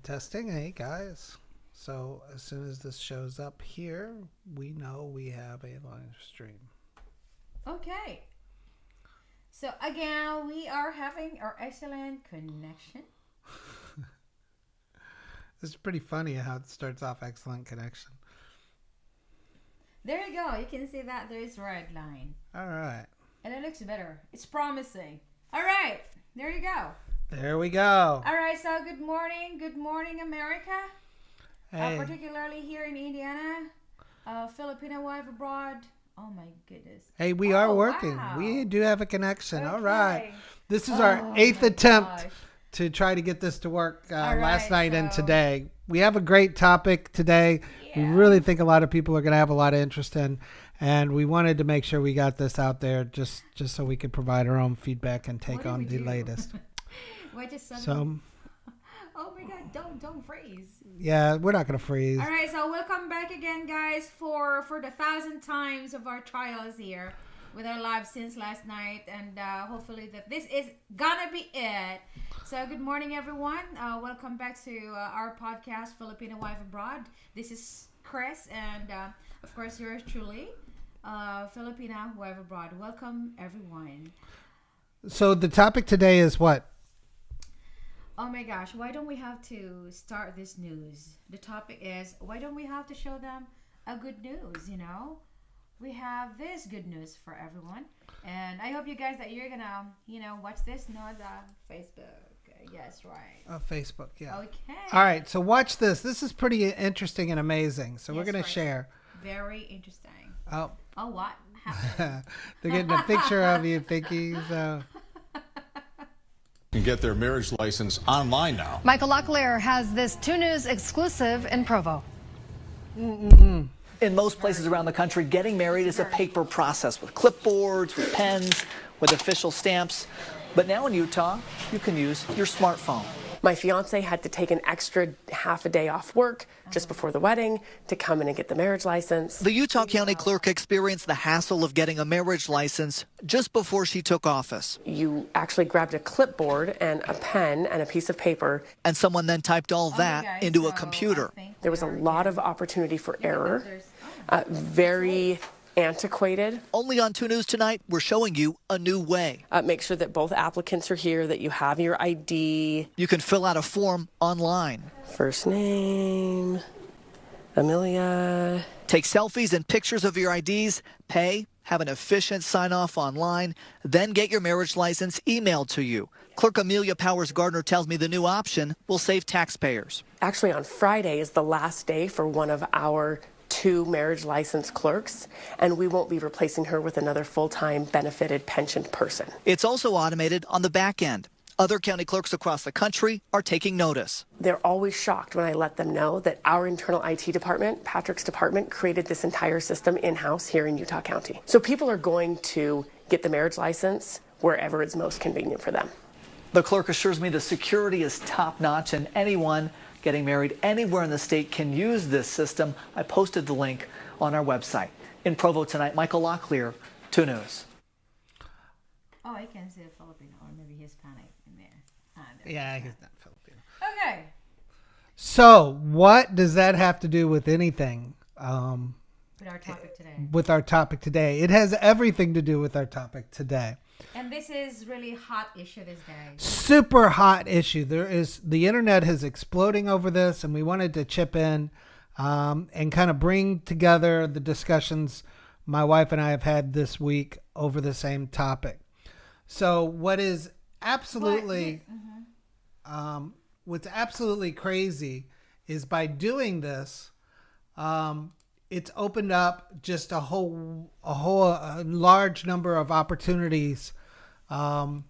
Testing. Hey, guys. So as soon as this shows up here, we know we have a live stream. Okay. So again, we are having our excellent connection. It's pretty funny how it starts off excellent connection. There you go. You can see that there is a red line. All right. And it looks better. It's promising. All right. There you go. There we go. All right. So good morning. Good morning, America. Hey. Particularly here in Indiana. Filipina wife abroad. Oh my goodness. Hey, we are working. Wow. We do have a connection. Okay. All right. This is our 8th attempt to try to get this to work last night and today. We have a great topic today. Yeah. We really think a lot of people are going to have a lot of interest in, and we wanted to make sure we got this out there just so we could provide our own feedback and take on the latest. Oh my God, don't freeze. Yeah, we're not going to freeze. All right, so welcome back again, guys, for the 1,000th times of our trials here with our live since last night, and hopefully that this is gonna be it. So good morning, everyone. Welcome back to our podcast, Filipina Wife Abroad. This is Chris, and of course yours truly, Filipina Wife Abroad. Welcome, everyone. So the topic today is what? Oh my gosh, why don't we have to start this news? The topic is, why don't we have to show them a good news, you know? We have this good news for everyone. And I hope you guys that you're going to, watch this. No, the Facebook. Yes, right. Oh, Facebook, yeah. Okay. All right, so watch this. This is pretty interesting and amazing. So we're going to share. Very interesting. Oh. Oh, what happened? They're getting a picture of you, Pinky. So. Can get their marriage license online now. Michael Locklear has this 2 News exclusive in Provo. In most places around the country, getting married is a paper process with clipboards, with pens, with official stamps. But now in Utah, you can use your smartphone. My fiance had to take an extra half a day off work just before the wedding to come in and get the marriage license. The Utah County Clerk experienced the hassle of getting a marriage license just before she took office. You actually grabbed a clipboard and a pen and a piece of paper. And someone then typed all that into a computer. There was a lot of opportunity for error, very antiquated. Only on 2 News tonight, we're showing you a new way. Make sure that both applicants are here, that you have your ID. You can fill out a form online. First name, Amelia. Take selfies and pictures of your IDs, pay, have an efficient sign-off online, then get your marriage license emailed to you. Clerk Amelia Powers Gardner tells me the new option will save taxpayers. Actually, on Friday is the last day for one of our 2 marriage license clerks, and we won't be replacing her with another full-time benefited pensioned person. It's also automated on the back end. Other county clerks across the country are taking notice. They're always shocked when I let them know that our internal IT department, Patrick's department, created this entire system in-house here in Utah County. So people are going to get the marriage license wherever it's most convenient for them. The clerk assures me the security is top-notch and anyone getting married anywhere in the state can use this system. I posted the link on our website. In Provo tonight, Michael Locklear, 2 News. Oh, I can see a Filipino or maybe Hispanic in there. Yeah, he's not Filipino. Okay. So what does that have to do with anything? With our topic today. With our topic today. It has everything to do with our topic today. And this is really hot issue these days. Super hot issue. The internet is exploding over this, and we wanted to chip in and kind of bring together the discussions my wife and I have had this week over the same topic. So what's absolutely crazy is by doing this, it's opened up just a large number of opportunities to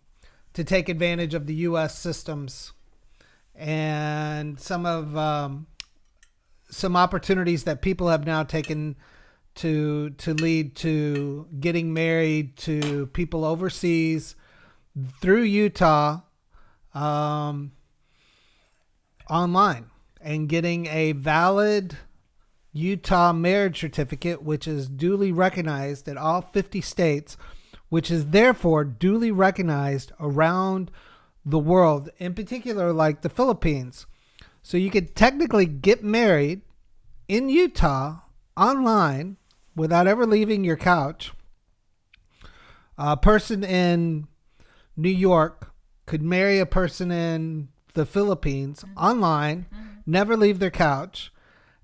take advantage of the U.S. systems and some opportunities that people have now taken to lead to getting married to people overseas through Utah online and getting a valid Utah marriage certificate, which is duly recognized at all 50 states, which is therefore duly recognized around the world, in particular like the Philippines. So you could technically get married in Utah online without ever leaving your couch. A person in New York could marry a person in the Philippines online, never leave their couch,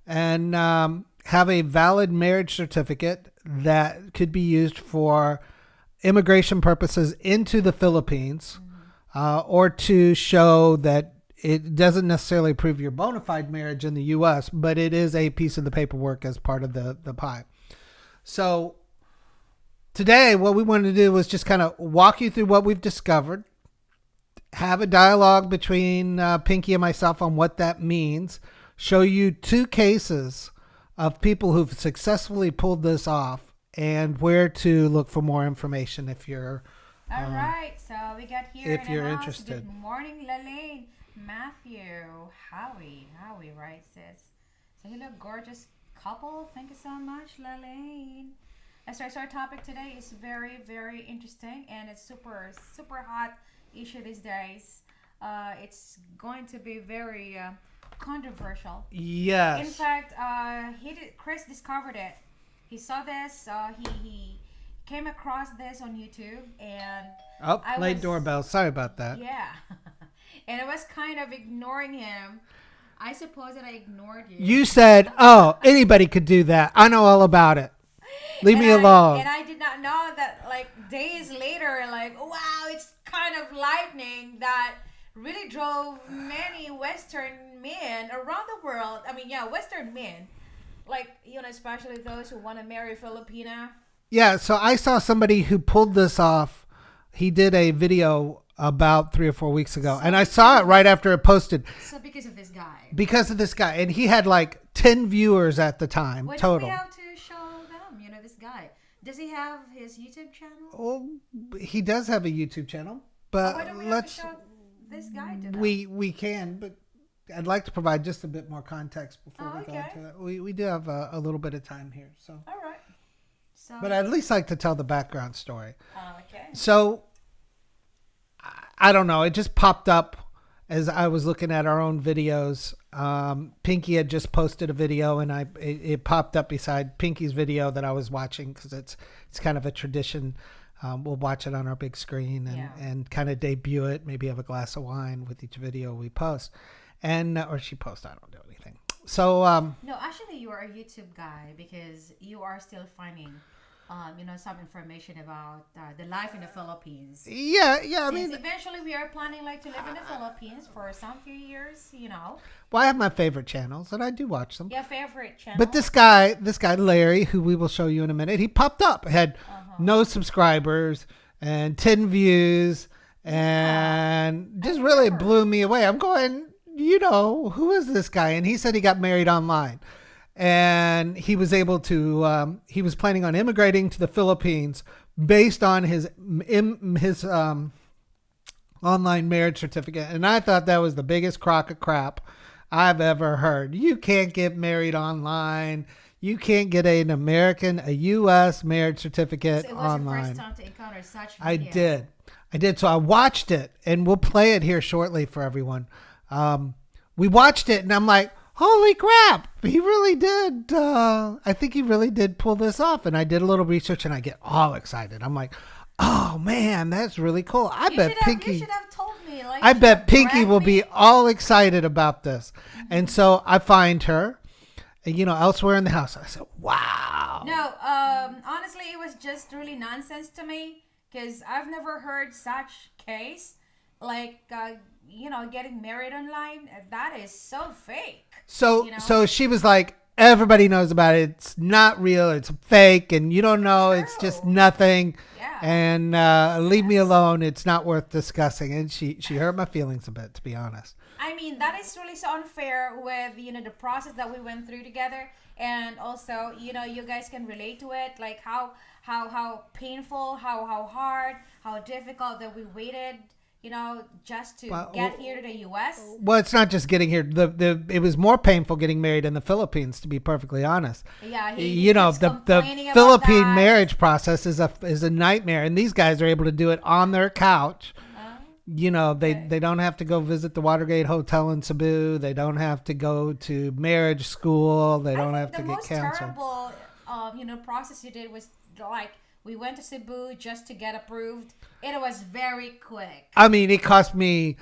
and have a valid marriage certificate that could be used for immigration purposes into the Philippines, or to show that it doesn't necessarily prove your bona fide marriage in the U.S., but it is a piece of the paperwork as part of the pie. So today, what we wanted to do was just kind of walk you through what we've discovered, have a dialogue between Pinky and myself on what that means, show you 2 cases of people who've successfully pulled this off, and where to look for more information if you're All right, so we got here if in you're the house. interested. Good morning, Lalaine, Matthew, Howie writes this. So you look gorgeous couple. Thank you so much, Lalaine. So our topic today is very, very interesting, and it's super hot issue these days. It's going to be very controversial. Yes. In fact, Chris discovered it. He saw this. He came across this on YouTube, and late doorbell. Sorry about that. Yeah, and I was kind of ignoring him. I suppose that I ignored you. You said, "Oh, anybody could do that. I know all about it. Leave me alone." And I did not know that, like, days later, like, wow, it's kind of lightning that really drove many Western men around the world. I mean, yeah, Western men, like, especially those who want to marry Filipina. Yeah, so I saw somebody who pulled this off. He did a video about 3 or 4 weeks ago, and I saw it right after it posted. So because of this guy. Because of this guy, and he had like 10 viewers at the time total. Do we have to show them? This guy. Does he have his YouTube channel? Well, he does have a YouTube channel, but Why don't we have to show this guy to them? we can, but I'd like to provide just a bit more context before we go into that. We do have a little bit of time here, so. All right. So. But I'd at least like to tell the background story. Okay. So, I don't know. It just popped up as I was looking at our own videos. Pinky had just posted a video, and it popped up beside Pinky's video that I was watching, because it's kind of a tradition. We'll watch it on our big screen and kind of debut it. Maybe have a glass of wine with each video we post, or she posts. I don't do anything. So no, actually, you are a YouTube guy, because you are still finding some information about the life in the Philippines. Yeah. I mean, eventually we are planning to live in the Philippines for some few years. Well, I have my favorite channels, and I do watch them. Your favorite channel. But this guy Larry, who we will show you in a minute, he popped up, had no subscribers and 10 views, and just really blew me away. I'm going, who is this guy? And he said he got married online. And he was able to, he was planning on immigrating to the Philippines based on his online marriage certificate. And I thought that was the biggest crock of crap I've ever heard. You can't get married online. You can't get a U.S. marriage certificate online. So it was your first time to encounter such video. I did. So I watched it, and we'll play it here shortly for everyone. We watched it, and I'm like, holy crap, he really did. I think he really did pull this off. And I did a little research, and I get all excited. I'm like, oh man, that's really cool. You should have told me. I bet Pinky will be all excited about this. Mm-hmm. And so I find her, elsewhere in the house. I said, wow. No, honestly, it was just really nonsense to me, because I've never heard such case. Getting married online, that is so fake. So she was like, everybody knows about it. It's not real. It's fake. And you don't know. True. It's just nothing. Yeah. And leave me alone. It's not worth discussing. And she hurt my feelings a bit, to be honest. I mean, that is really so unfair with, the process that we went through together. And also, you guys can relate to it. Like how painful, how hard, how difficult that we waited, just to get here to the U.S. Well, it's not just getting here. It was more painful getting married in the Philippines, to be perfectly honest. Yeah, the Philippine marriage process is a nightmare, and these guys are able to do it on their couch They don't have to go visit the Watergate Hotel in Cebu. They don't have to go to marriage school. They don't have to get canceled. The most terrible, process you did was like we went to Cebu just to get approved. It was very quick. I mean, it cost me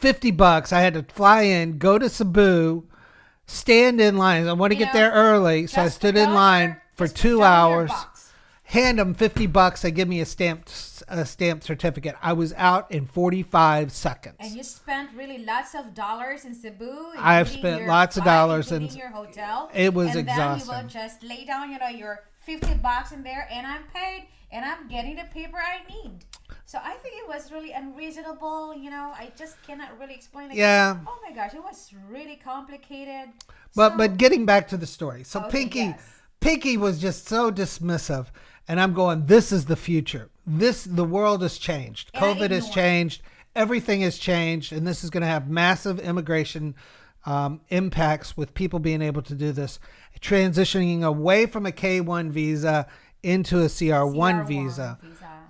$50. I had to fly in, go to Cebu, stand in line. I want to get there early, so I stood in line for 2 hours. Hand them $50. They give me a stamped certificate. I was out in 45 seconds. And you spent really lots of dollars in Cebu. I've spent lots of dollars in your hotel. It was and exhausting. Then you will just lay down, your $50 in there, and I'm paid, and I'm getting the paper I need. So I think it was really unreasonable. I just cannot really explain it. Yeah. Oh my gosh, it was really complicated. But getting back to the story, so okay, Pinky was just so dismissive. And I'm going, this is the future. The world has changed. And COVID has changed. Everything has changed. And this is going to have massive immigration impacts with people being able to do this. Transitioning away from a K-1 visa into a CR1 visa.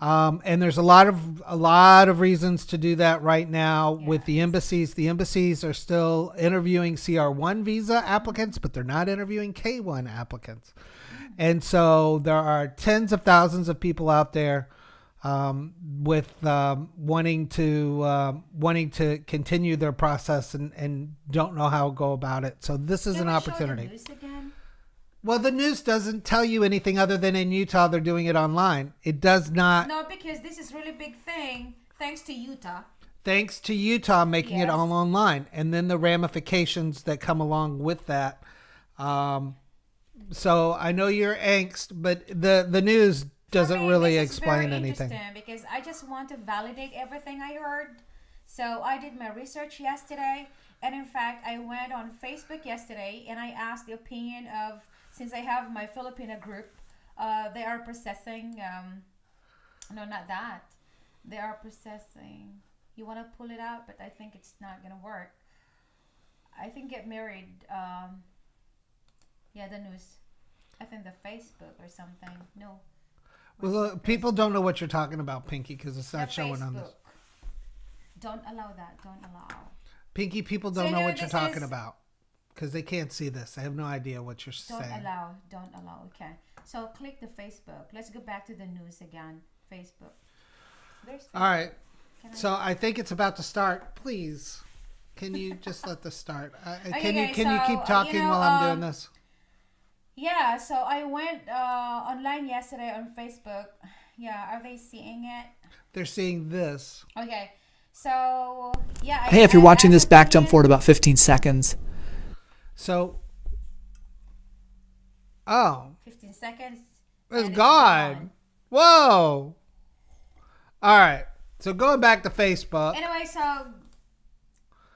And there's a lot of reasons to do that right now with the embassies. The embassies are still interviewing CR1 visa applicants, but they're not interviewing K-1 applicants. And so there are tens of thousands of people out there with wanting to continue their process and don't know how to go about it. So this is an opportunity. Show the news again? Well, the news doesn't tell you anything other than in Utah they're doing it online. It does not. No, because this is really big thing thanks to Utah. Thanks to Utah making it all online, and then the ramifications that come along with that. So I know you're angst, but the news doesn't really explain anything. Because I just want to validate everything I heard. So I did my research yesterday, and in fact, I went on Facebook yesterday and I asked the opinion of, since I have my Filipina group, they are processing. No, not that. They are processing. You want to pull it out, but I think it's not gonna work. I think get married. The news. I think the Facebook or something. No. Well, look, people don't know what you're talking about, Pinky, because it's not showing on this. Don't allow that. Don't allow. Pinky, people don't know what you're talking about because they can't see this. They have no idea what you're saying. Don't allow. Okay. So click the Facebook. Let's go back to the news again. Facebook. There's Facebook. All right. So I think it's about to start. Please, can you just let this start? Can you keep talking while I'm doing this? Yeah, so I went online yesterday on Facebook. Yeah, are they seeing it? They're seeing this. Okay, so yeah. Hey, if you're watching this, back jump forward about 15 seconds. So, 15 seconds. It's gone. Whoa. All right. So going back to Facebook. Anyway, so.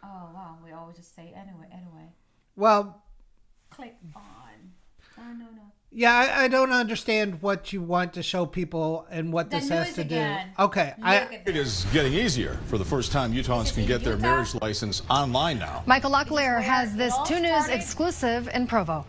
Oh wow, we always just say anyway. Well. Click on. Oh no. Yeah, I don't understand what you want to show people and what this has to do. Okay. It is getting easier. For the first time, Utahns can get their marriage license online now. Michael Locklear has this 2 News exclusive in Provo.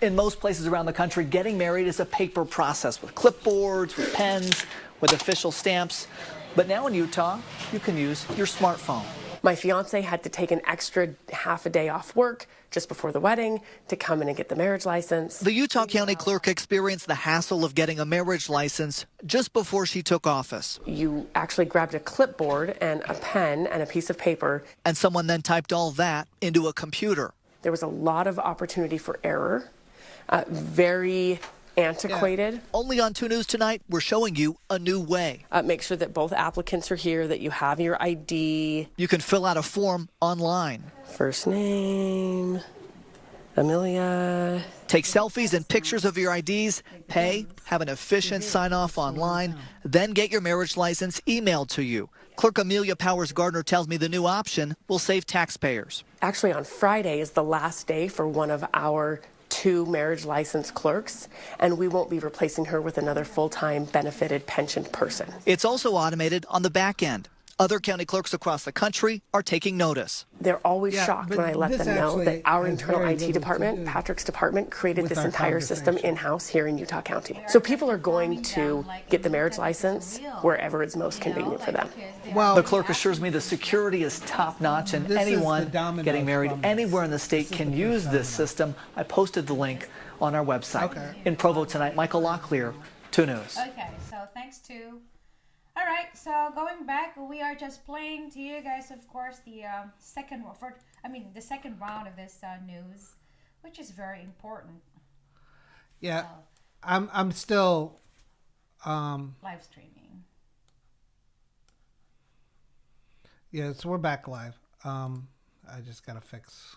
In most places around the country, getting married is a paper process with clipboards, with pens, with official stamps. But now in Utah, you can use your smartphone. My fiance had to take an extra half a day off work just before the wedding to come in and get the marriage license. The Utah County Clerk experienced the hassle of getting a marriage license just before she took office. You actually grabbed a clipboard and a pen and a piece of paper. And someone then typed all that into a computer. There was a lot of opportunity for error, very antiquated. Yeah. Only on 2 News tonight, we're showing you a new way. Make sure that both applicants are here, that you have your ID. You can fill out a form online. First name, Amelia. Take selfies and pictures of your IDs, pay, have an efficient sign-off online, then get your marriage license emailed to you. Clerk Amelia Powers-Gardner tells me the new option will save taxpayers. Actually, on Friday is the last day for one of our 2 marriage license clerks, and we won't be replacing her with another full-time benefited pension person. It's also automated on the back end. Other county clerks across the country are taking notice. They're always Yeah, shocked but when I let this them know actually that our has internal very IT little to department, do Patrick's department, created with this our entire system conversation. in-house here in Utah County. So people are going to get the marriage license wherever it's most convenient for them. Well, The clerk assures me the security is top-notch and This is the anyone dominoes getting married from this. anywhere in the state can the use first this domino. system. I posted the link on our website. Okay. In Provo tonight, Michael Locklear, 2 News. Okay, so thanks to. All right, so going back, we are just playing to you guys, of course, the the second round of this news, which is very important. yeah, I'm still Live streaming. yeah, so we're back live. I just gotta fix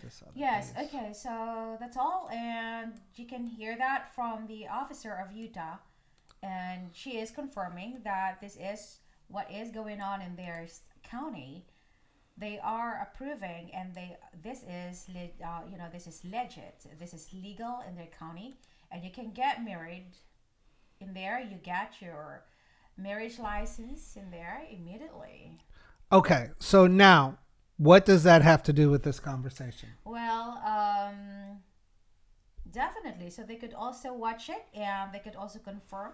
this other Yes, piece. okay, so that's all, and you can hear that from the officer of Utah, and she is confirming that this is what is going on in their county. They are approving, and this is legit. This is legal in their county, and you can get married in there. You get your marriage license in there immediately. Okay, so now what does that have to do with this conversation? Well, definitely. So they could also watch it, and they could also confirm.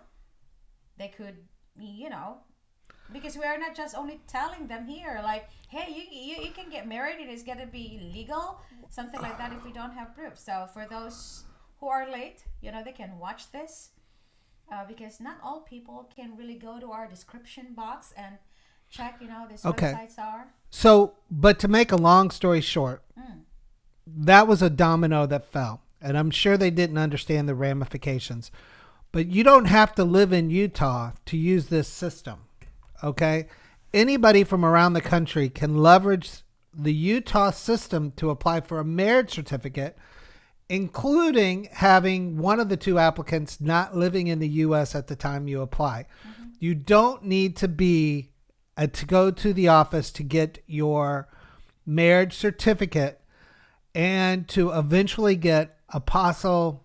They could, because we are not just only telling them here, like, hey, you can get married, it is going to be legal, something like that, if we don't have proof. So for those who are late, they can watch this, because not all people can really go to our description box and check, these Okay. websites are. So, but to make a long story short, that was a domino that fell. And I'm sure they didn't understand the ramifications. But you don't have to live in Utah to use this system. Okay? Anybody from around the country can leverage the Utah system to apply for a marriage certificate, including having one of the two applicants not living in the U.S. at the time you apply. You don't need to be to go to the office to get your marriage certificate and to eventually get apostle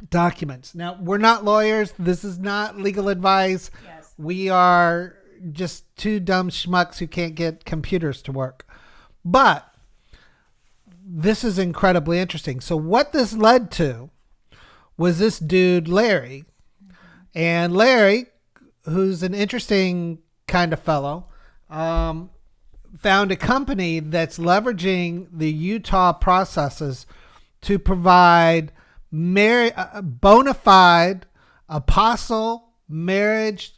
documents. Now, we're not lawyers. This is not legal advice. Yes. We are just two dumb schmucks who can't get computers to work. But this is incredibly interesting. So what this led to was this dude, Larry. And Larry, who's an interesting kind of fellow, found a company that's leveraging the Utah processes to provide bona fide apostle marriage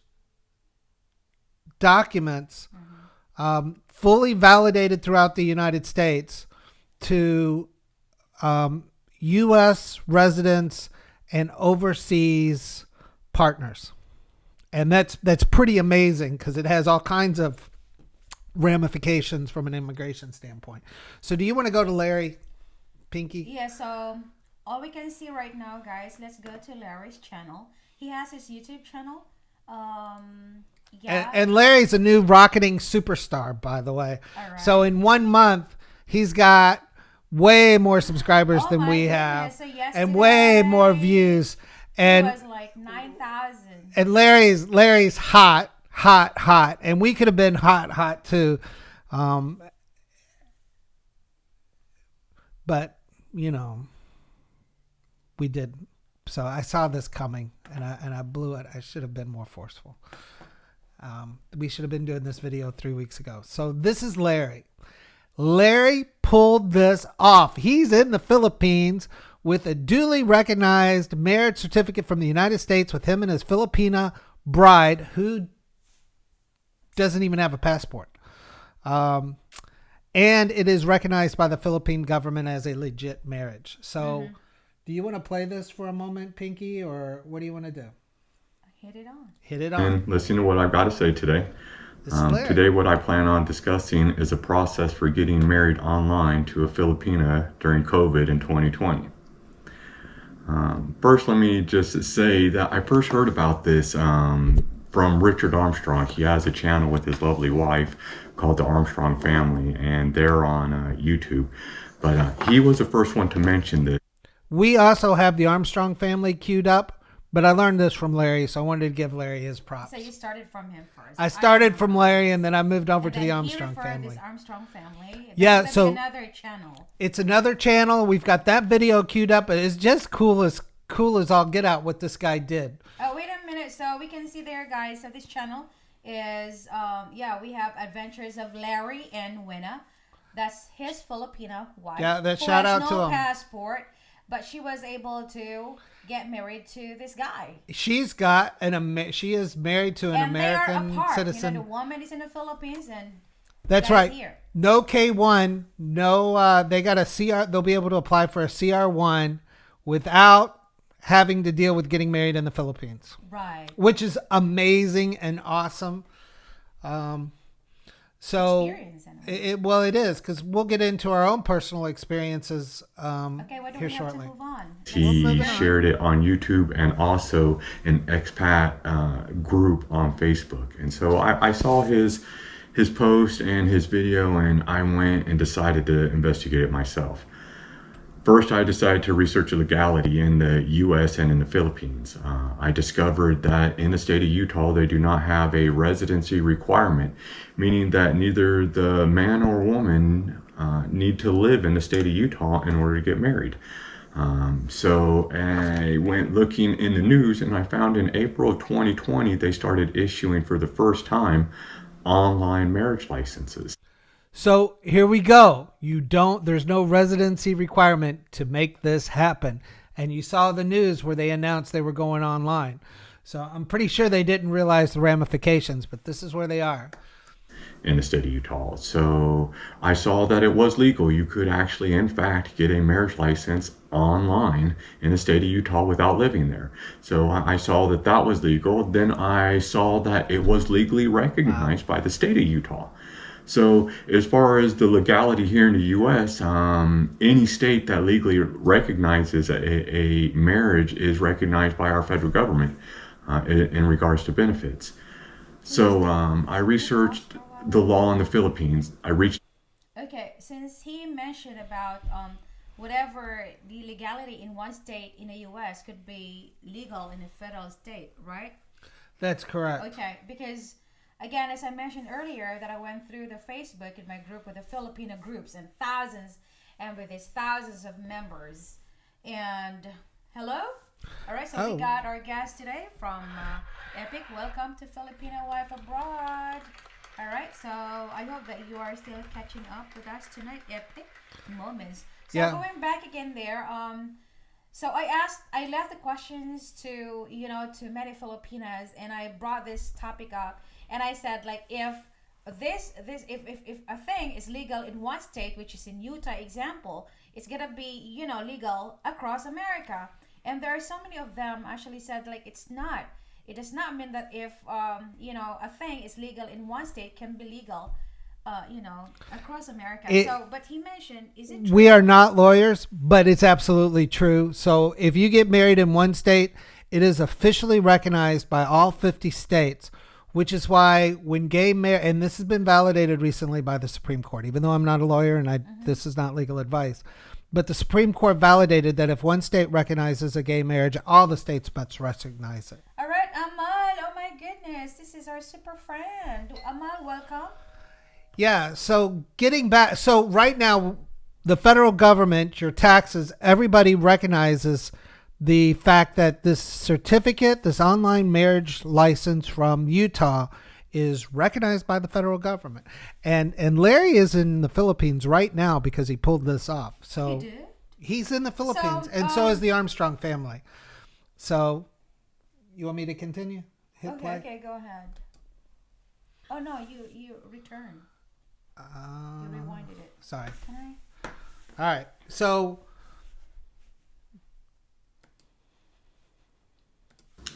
documents, fully validated throughout the United States to U.S. residents and overseas partners. And that's pretty amazing because it has all kinds of ramifications from an immigration standpoint. So do you want to go to Larry, Pinky? Yeah, so all we can see right now, guys, let's go to Larry's channel. He has his YouTube channel. And Larry's a new rocketing superstar, by the way. All right. So in 1 month, he's got way more subscribers than my we goodness. have, So and way yesterday, more views. It And was like 9,000. and Larry's hot, and we could have been hot too. But we didn't. So I saw this coming, and I blew it. I should have been more forceful. We should have been doing this video 3 weeks ago. So this is Larry. Larry pulled this off. He's in the Philippines with a duly recognized marriage certificate from the United States with him and his Filipina bride who doesn't even have a passport. And it is recognized by the Philippine government as a legit marriage. So do you want to play this for a moment, Pinky, or what do you want to do? Hit it on. Hit it on. And listen to what I've got to say today. This is Larry. Today, what I plan on discussing is a process for getting married online to a Filipina during COVID in 2020. First, let me just say that I first heard about this from Richard Armstrong. He has a channel with his lovely wife called the Armstrong Family, and they're on YouTube. But he was the first one to mention this. We also have the Armstrong family queued up. But I learned this from Larry, so I wanted to give Larry his props. So you started from him first. I started from Larry, and then I moved over to the Armstrong family. This Armstrong family. Yeah, That's so another channel. It's another channel. We've got that video queued up. It's just cool as all get out what this guy did. Oh, wait a minute. So we can see there, guys. So this channel is, we have Adventures of Larry and Winna. That's his Filipina wife. Yeah, that shout out to him. No passport, but she was able to get married to this guy. She is married to an American citizen. The woman is in the Philippines, and that's right. Here. No K1. No, they got a CR. They'll be able to apply for a CR1 without having to deal with getting married in the Philippines. Right. Which is amazing and awesome. So it is, because we'll get into our own personal experiences here shortly. He shared it on YouTube and also an expat group on Facebook. And so I saw his post and his video, and I went and decided to investigate it myself. First, I decided to research the legality in the U.S. and in the Philippines. I discovered that in the state of Utah, they do not have a residency requirement, meaning that neither the man or woman need to live in the state of Utah in order to get married. So I went looking in the news, and I found in April of 2020, they started issuing for the first time online marriage licenses. So here we go. There's no residency requirement to make this happen. And you saw the news where they announced they were going online. So I'm pretty sure they didn't realize the ramifications, but this is where they are. In the state of Utah. So I saw that it was legal. You could actually, in fact, get a marriage license online in the state of Utah without living there. So I saw that that was legal. Then I saw that it was legally recognized by the state of Utah. So as far as the legality here in the U.S., any state that legally recognizes a marriage is recognized by our federal government in regards to benefits. So I researched the law in the Philippines. Okay, since he mentioned about whatever the legality in one state in the U.S. could be legal in a federal state, right? That's correct. Okay, because again, as I mentioned earlier, that I went through the Facebook in my group with the Filipina groups and with these thousands of members. And hello? All right, so we got our guest today from Epic. Welcome to Filipina Wife Abroad. All right, so I hope that you are still catching up with us tonight. Epic moments. So going back again there, so I left the questions to many Filipinas, and I brought this topic up, and I said, like, if a thing is legal in one state, which is in Utah example, it's gonna be legal across America. And there are so many of them actually said, like, it's not. It does not mean that if a thing is legal in one state can be legal across America. But he mentioned, is it true? We are not lawyers, but it's absolutely true. So if you get married in one state, it is officially recognized by all 50 states, which is why when gay marriage, and this has been validated recently by the Supreme Court, even though I'm not a lawyer and this is not legal advice, but the Supreme Court validated that if one state recognizes a gay marriage, all the states must recognize it. All right, Amal, oh my goodness, this is our super friend. Amal, welcome. Yeah, so getting back, so right now, the federal government, your taxes, everybody recognizes the fact that this certificate, this online marriage license from Utah is recognized by the federal government. And Larry is in the Philippines right now because he pulled this off. So he did? He's in the Philippines, and so is the Armstrong family. So you want me to continue? Hit play? Okay, go ahead. Oh no, you return. You rewinded it. Sorry. Can I? All right. So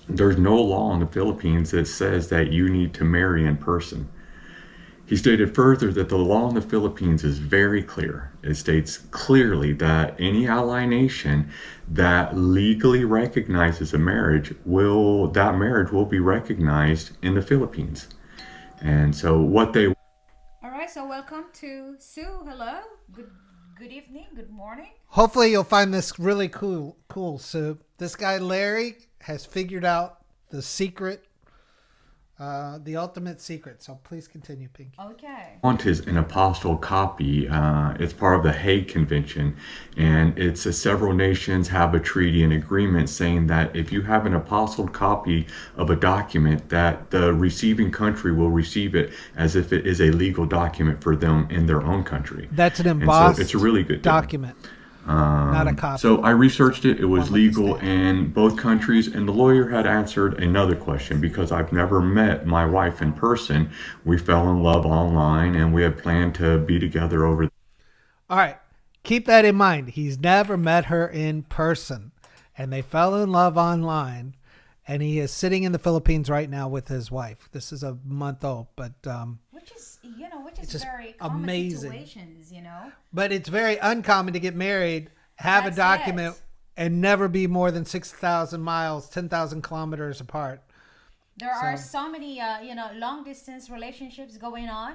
there's no law in the Philippines that says that you need to marry in person. He stated further that the law in the Philippines is very clear. It states clearly that any ally nation that legally recognizes a marriage will be recognized in the Philippines. And so what they... All right, so welcome to Sue. Hello. good evening, good morning. Hopefully you'll find this really cool. So this guy Larry has figured out the secret, the ultimate secret. So please continue, Pinky. Okay. Want is an apostille copy. It's part of the Hague Convention, and it's several nations have a treaty and agreement saying that if you have an apostille copy of a document, that the receiving country will receive it as if it is a legal document for them in their own country. That's an And embossed so it's a really good deal. document, not a copy. So I researched it. It was One with the legal stamp. in both countries, and the lawyer had answered another question because I've never met my wife in person. We fell in love online, and we had planned to be together over. All right. Keep that in mind. He's never met her in person, and they fell in love online, and he is sitting in the Philippines right now with his wife. This is a month old, but Which is, which is just very common amazing. situations, but it's very uncommon to get married, have That's a document, it. and never be more than 6,000 miles, 10,000 kilometers apart. There are so many, long distance relationships going on,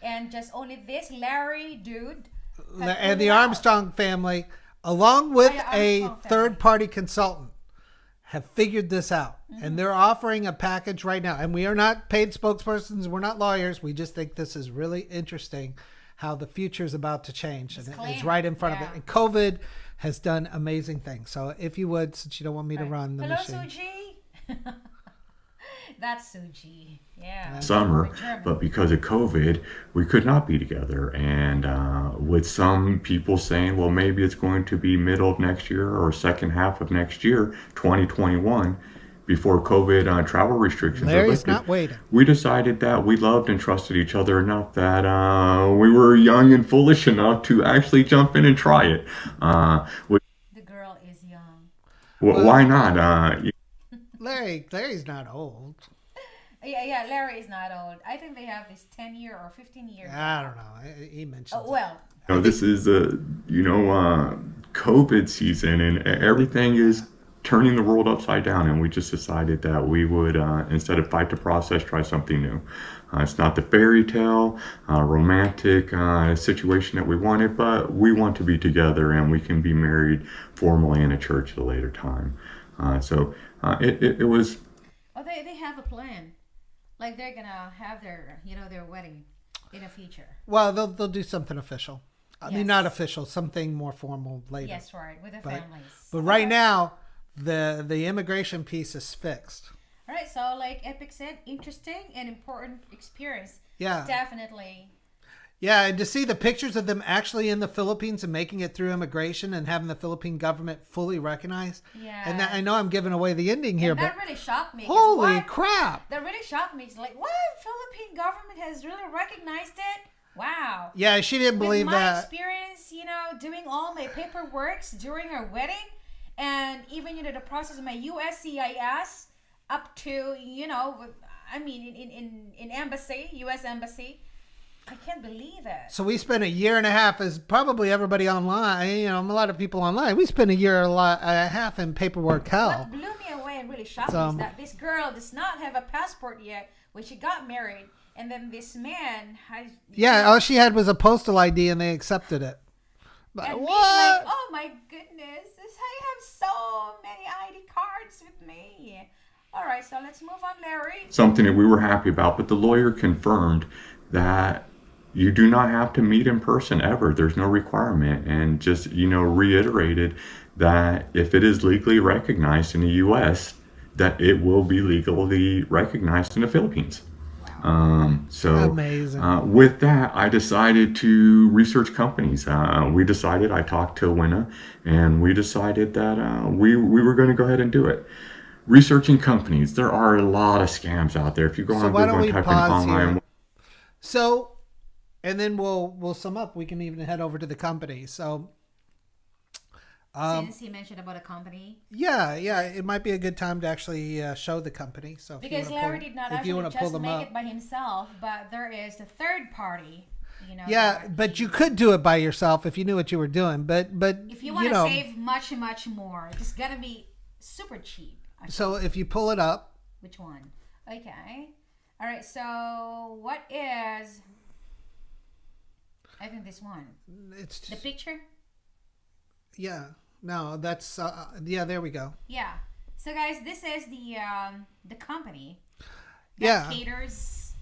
and just only this Larry dude. has And pulled the it out. Armstrong family, along with Oh, yeah, a Armstrong family. third-party consultant, have figured this out. Mm-hmm. And they're offering a package right now. And we are not paid spokespersons. We're not lawyers. We just think this is really interesting how the future is about to change. And it's Disclaimer, right in front of yeah. it. And COVID has done amazing things. So if you would, since you don't want me to run the Hello, machine. Suji. That's Suji. Yeah. Summer, German. but because of COVID, we could not be together. And with some people saying, well, maybe it's going to be middle of next year or second half of next year, 2021, before COVID travel restrictions are Larry's lifted. not waiting. We decided that we loved and trusted each other enough that we were young and foolish enough to actually jump in and try it. The girl is young. Why not? Larry's not old. Yeah, Larry is not old. I think they have this 10-year or 15-year. I don't know. He mentioned it. Well, This is COVID season, and everything is turning the world upside down. And we just decided that we would, instead of fight the process, try something new. It's not the fairy tale, romantic situation that we wanted, but we want to be together, and we can be married formally in a church at a later time. It was. oh, they have a plan. Like they're gonna have their wedding in the future. Well, they'll do something official. I mean, Yes. not official, something more formal later. Yes, right, with the families. But right now, the immigration piece is fixed. All right, so like Epic said, interesting and important experience. Yeah. Definitely. Yeah, and to see the pictures of them actually in the Philippines and making it through immigration and having the Philippine government fully recognized. Yeah. And I know I'm giving away the ending here, And but that really shocked me. 'cause holy what? crap. That really shocked me. It's like, what? Philippine government has really recognized it? Wow. Yeah, she didn't believe With my that. experience, doing all my paperwork during our wedding, and even the process of my USCIS up to in embassy, U.S. embassy. I can't believe it. So we spent a year and a half, as probably everybody online, a lot of people online, we spent a year and a half in paperwork hell. What blew me away and really shocked me is that this girl does not have a passport yet when she got married, and then this man has. Yeah, all she had was a postal ID and they accepted it. But And me, what? like, oh my goodness, I have so many ID cards with me. All right, so let's move on, Larry. Something that we were happy about, but the lawyer confirmed that you do not have to meet in person ever. There's no requirement, and just reiterated that if it is legally recognized in the U.S., that it will be legally recognized in the Philippines. Amazing. With that, I decided to research companies. I talked to Winna, and we decided that we were going to go ahead and do it. Researching companies. There are a lot of scams out there. If you go So on why don't Google we and type in pause online. here? So, and then we'll sum up. We can even head over to the company. So, Since he mentioned about a company. yeah, it might be a good time to actually show the company. So, Because Larry did not if you actually want to pull just them make up, it by himself, but there is the third party. yeah, that but he- you could do it by yourself if you knew what you were doing. But If you want to save much more, it's gonna be super cheap. So if you pull it up, Which one? Okay. All right. So what is? I think this one. It's just, The picture? yeah. No, that's yeah. There we go. Yeah. So guys, this is the company that Yeah. caters.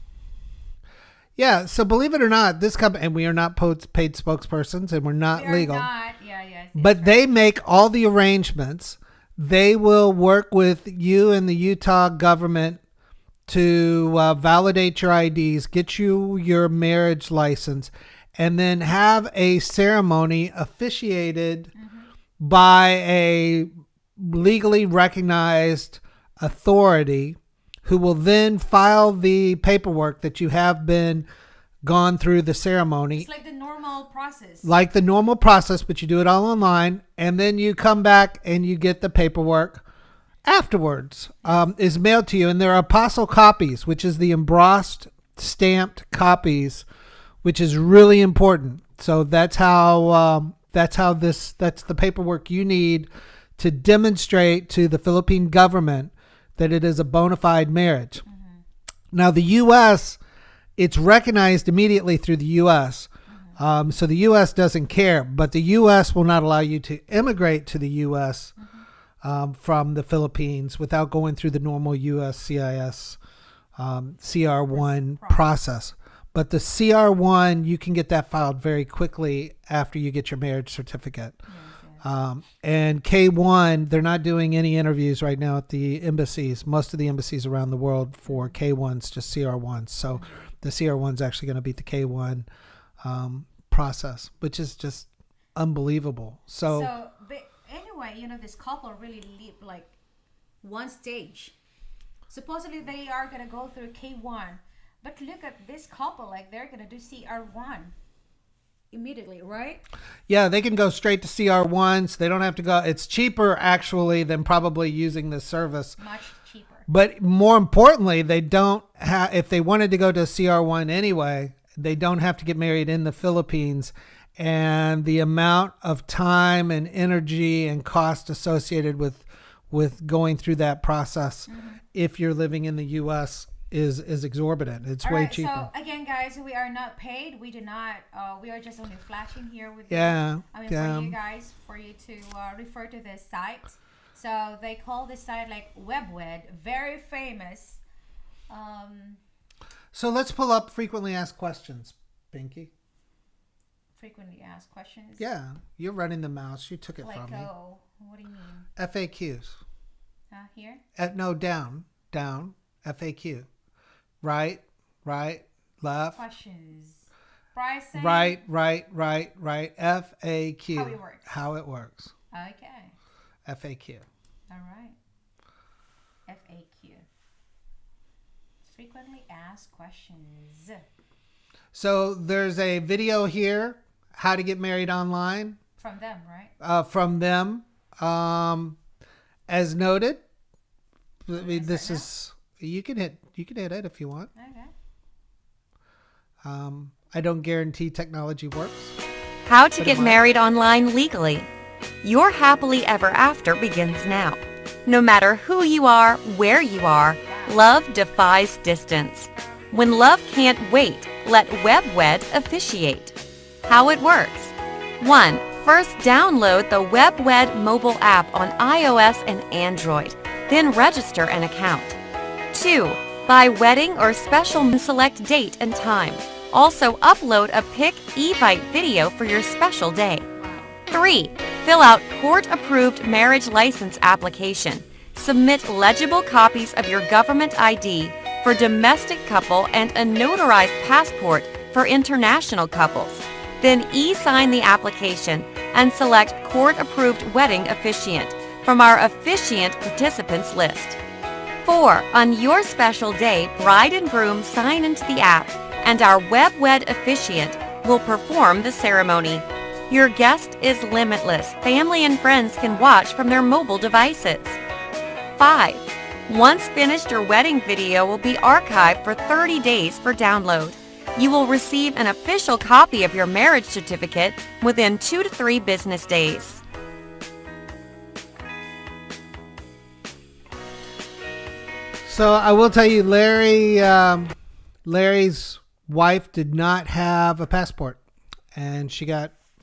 Yeah. So believe it or not, this company, and we are not paid spokespersons, and we're not We are legal. not. Yeah. Yes. But they make all the arrangements. They will work with you and the Utah government to validate your IDs, get you your marriage license, and then have a ceremony officiated by a legally recognized authority who will then file the paperwork that you have been gone through the ceremony. It's like the normal process. Like the normal process, but you do it all online, and then you come back and you get the paperwork afterwards. Is mailed to you, and there are apostle copies, which is the embossed, stamped copies, which is really important. So that's how that's the paperwork you need to demonstrate to the Philippine government that it is a bona fide marriage. Now the U.S., it's recognized immediately through the U.S. So the U.S. doesn't care, but the U.S. will not allow you to immigrate to the U.S. From the Philippines without going through the normal USCIS CR1 process. But the CR1, you can get that filed very quickly after you get your marriage certificate. And K1, they're not doing any interviews right now at the embassies. Most of the embassies around the world for K1s, just CR1s. So the CR1's actually going to beat the K1 process, which is just unbelievable. So but anyway, this couple really leap like one stage. Supposedly they are going to go through K1. But look at this couple, like they're going to do CR1 immediately, right? Yeah, they can go straight to CR1s. They don't have to go. It's cheaper actually than probably using this service. Much cheaper. But more importantly, they don't have, if they wanted to go to CR1 anyway, they don't have to get married in the Philippines. And the amount of time and energy and cost associated with going through that process, if you're living in the U.S., is exorbitant. It's way cheaper. So again, guys, we are not paid. We do not. We are just only flashing here with yeah. for you guys, for you to refer to this site. So they call this site like WebWed, very famous. So let's pull up frequently asked questions, Pinky. Frequently asked questions. Yeah, you're running the mouse. You took it like, from me. Oh, what do you mean? FAQs. Here. No, down. FAQ. Right, left. Questions. Pricing. Right. FAQ. How it works. How it works. Okay. FAQ. All right. FAQ. Frequently asked questions. So there's a video here, how to get married online. From them, right? From them. As noted, this is... You can hit it if you want. Okay. I don't guarantee technology works. How to get married online legally. Your happily ever after begins now. No matter who you are, where you are, love defies distance. When love can't wait, let WebWed officiate. How it works. 1. First, download the WebWed mobile app on iOS and Android. Then register an account. 2. Buy wedding or special select date and time. Also upload a pic Evite video for your special day. 3. Fill out court-approved marriage license application. Submit legible copies of your government ID for domestic couple and a notarized passport for international couples. Then e-sign the application and select court-approved wedding officiant from our officiant participants list. 4. On your special day, bride and groom sign into the app, and our WebWed officiant will perform the ceremony. Your guest is limitless. Family and friends can watch from their mobile devices. 5. Once finished, your wedding video will be archived for 30 days for download. You will receive an official copy of your marriage certificate within 2 to 3 business days. So I will tell you, Larry's wife did not have a passport and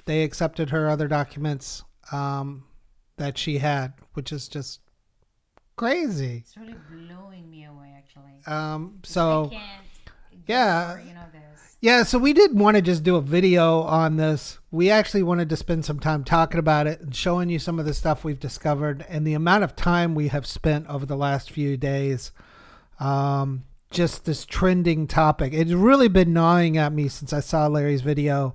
they accepted her other documents that she had, which is just crazy. It's really blowing me away, actually. So I can't yeah. this. Yeah, so we didn't want to just do a video on this. We actually wanted to spend some time talking about it and showing you some of the stuff we've discovered and the amount of time we have spent over the last few days. Just this trending topic. It's really been gnawing at me since I saw Larry's video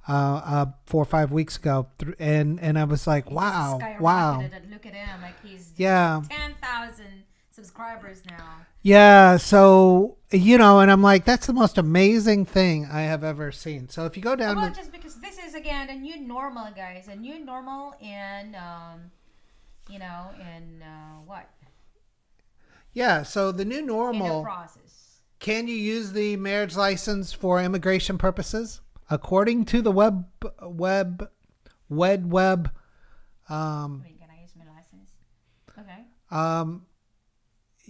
4 or 5 weeks ago. And I was like, wow. Look at him. Like he's 10,000 subscribers now. Yeah, so, and I'm like, that's the most amazing thing I have ever seen. So if you go down to... just because this is, again, a new normal, guys. A new normal in, what? Yeah, so the new normal... In the process. Can you use the marriage license for immigration purposes? According to the web... Wait, can I use my license? Okay.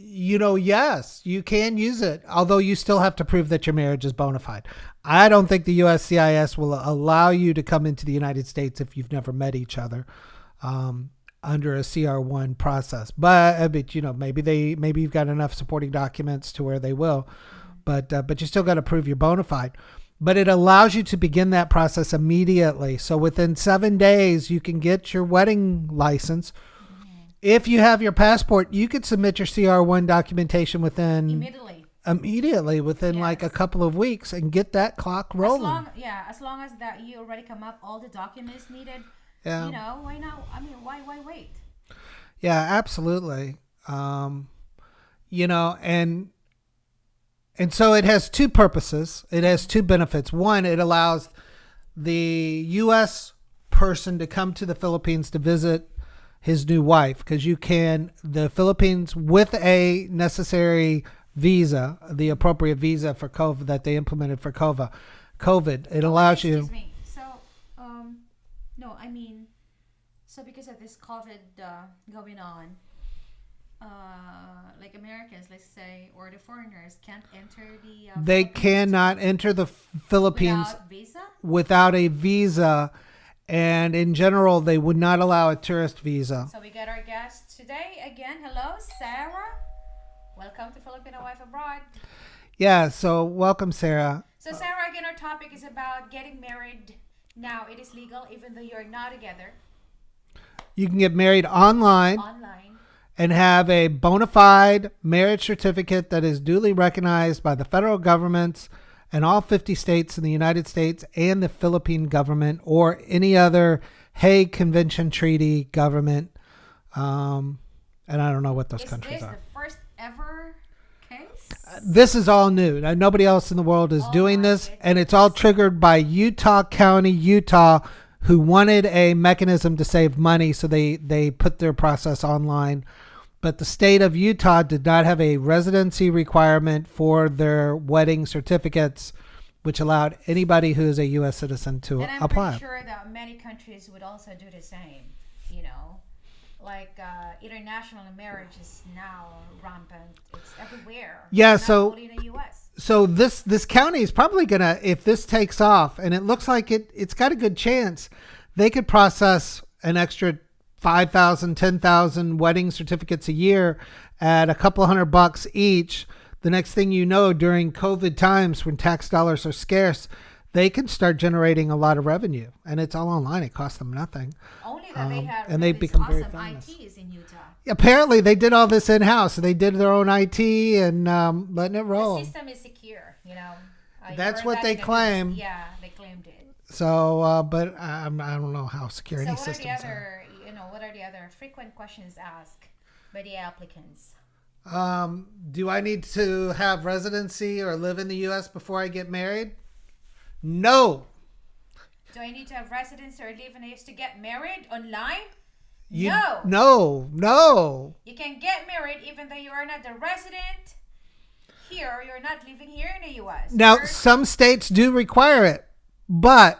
Yes, you can use it, although you still have to prove that your marriage is bona fide. I don't think the USCIS will allow you to come into the United States if you've never met each other under a CR1 process. But maybe you've got enough supporting documents to where they will. But you still got to prove you're bona fide. But it allows you to begin that process immediately. So within 7 days, you can get your wedding license. If you have your passport, you could submit your CR1 documentation immediately within like a couple of weeks and get that clock rolling. As long as that you already come up all the documents needed. Yeah. Why not? I mean, why wait? Yeah, absolutely. And so it has two purposes. It has two benefits. One, it allows the U.S. person to come to the Philippines to visit his new wife, because the Philippines, with a necessary visa, the appropriate visa for COVID that they implemented for COVID, it allows you. Excuse me. So, so because of this COVID going on, like Americans, let's say, or the foreigners can't enter the. They cannot enter the Philippines without a visa. And in general, they would not allow a tourist visa. So we got our guest today again. Hello, Sarah. Welcome to Filipina Wife Abroad. Yeah, so welcome, Sarah. So Sarah, again, our topic is about getting married. Now, it is legal even though you're not together. You can get married online. And have a bona fide marriage certificate that is duly recognized by the federal governments and all 50 states in the United States and the Philippine government or any other Hague Convention Treaty government. And I don't know what those countries are. Is this the first ever case? This is all new. Now, nobody else in the world is doing this. Goodness. And it's all triggered by Utah County, Utah, who wanted a mechanism to save money. So they put their process online. But the state of Utah did not have a residency requirement for their wedding certificates, which allowed anybody who is a U.S. citizen to apply. And I'm pretty sure that many countries would also do the same, Like international marriage is now rampant. It's everywhere. Yeah, not only in the U.S. So this county is probably going to, if this takes off, and it looks like it's got a good chance, they could process an extra 5,000, 10,000 wedding certificates a year at a couple $100 each. The next thing you know, during COVID times when tax dollars are scarce, they can start generating a lot of revenue, and it's all online. It costs them nothing. Only that they have and they become awesome very famous. ITs in Utah. Apparently, they did all this in-house. They did their own IT and letting it roll. The system is secure, That's what they claim. Yeah, they claimed it. So, but I don't know how secure any systems are. What are the other frequent questions asked by the applicants? Do I need to have residency or live in the U.S. before I get married? No. Do I need to have residency or live in the U.S. to get married online? No. You can get married even though you are not the resident here or you're not living here in the U.S. Now, some states do require it, but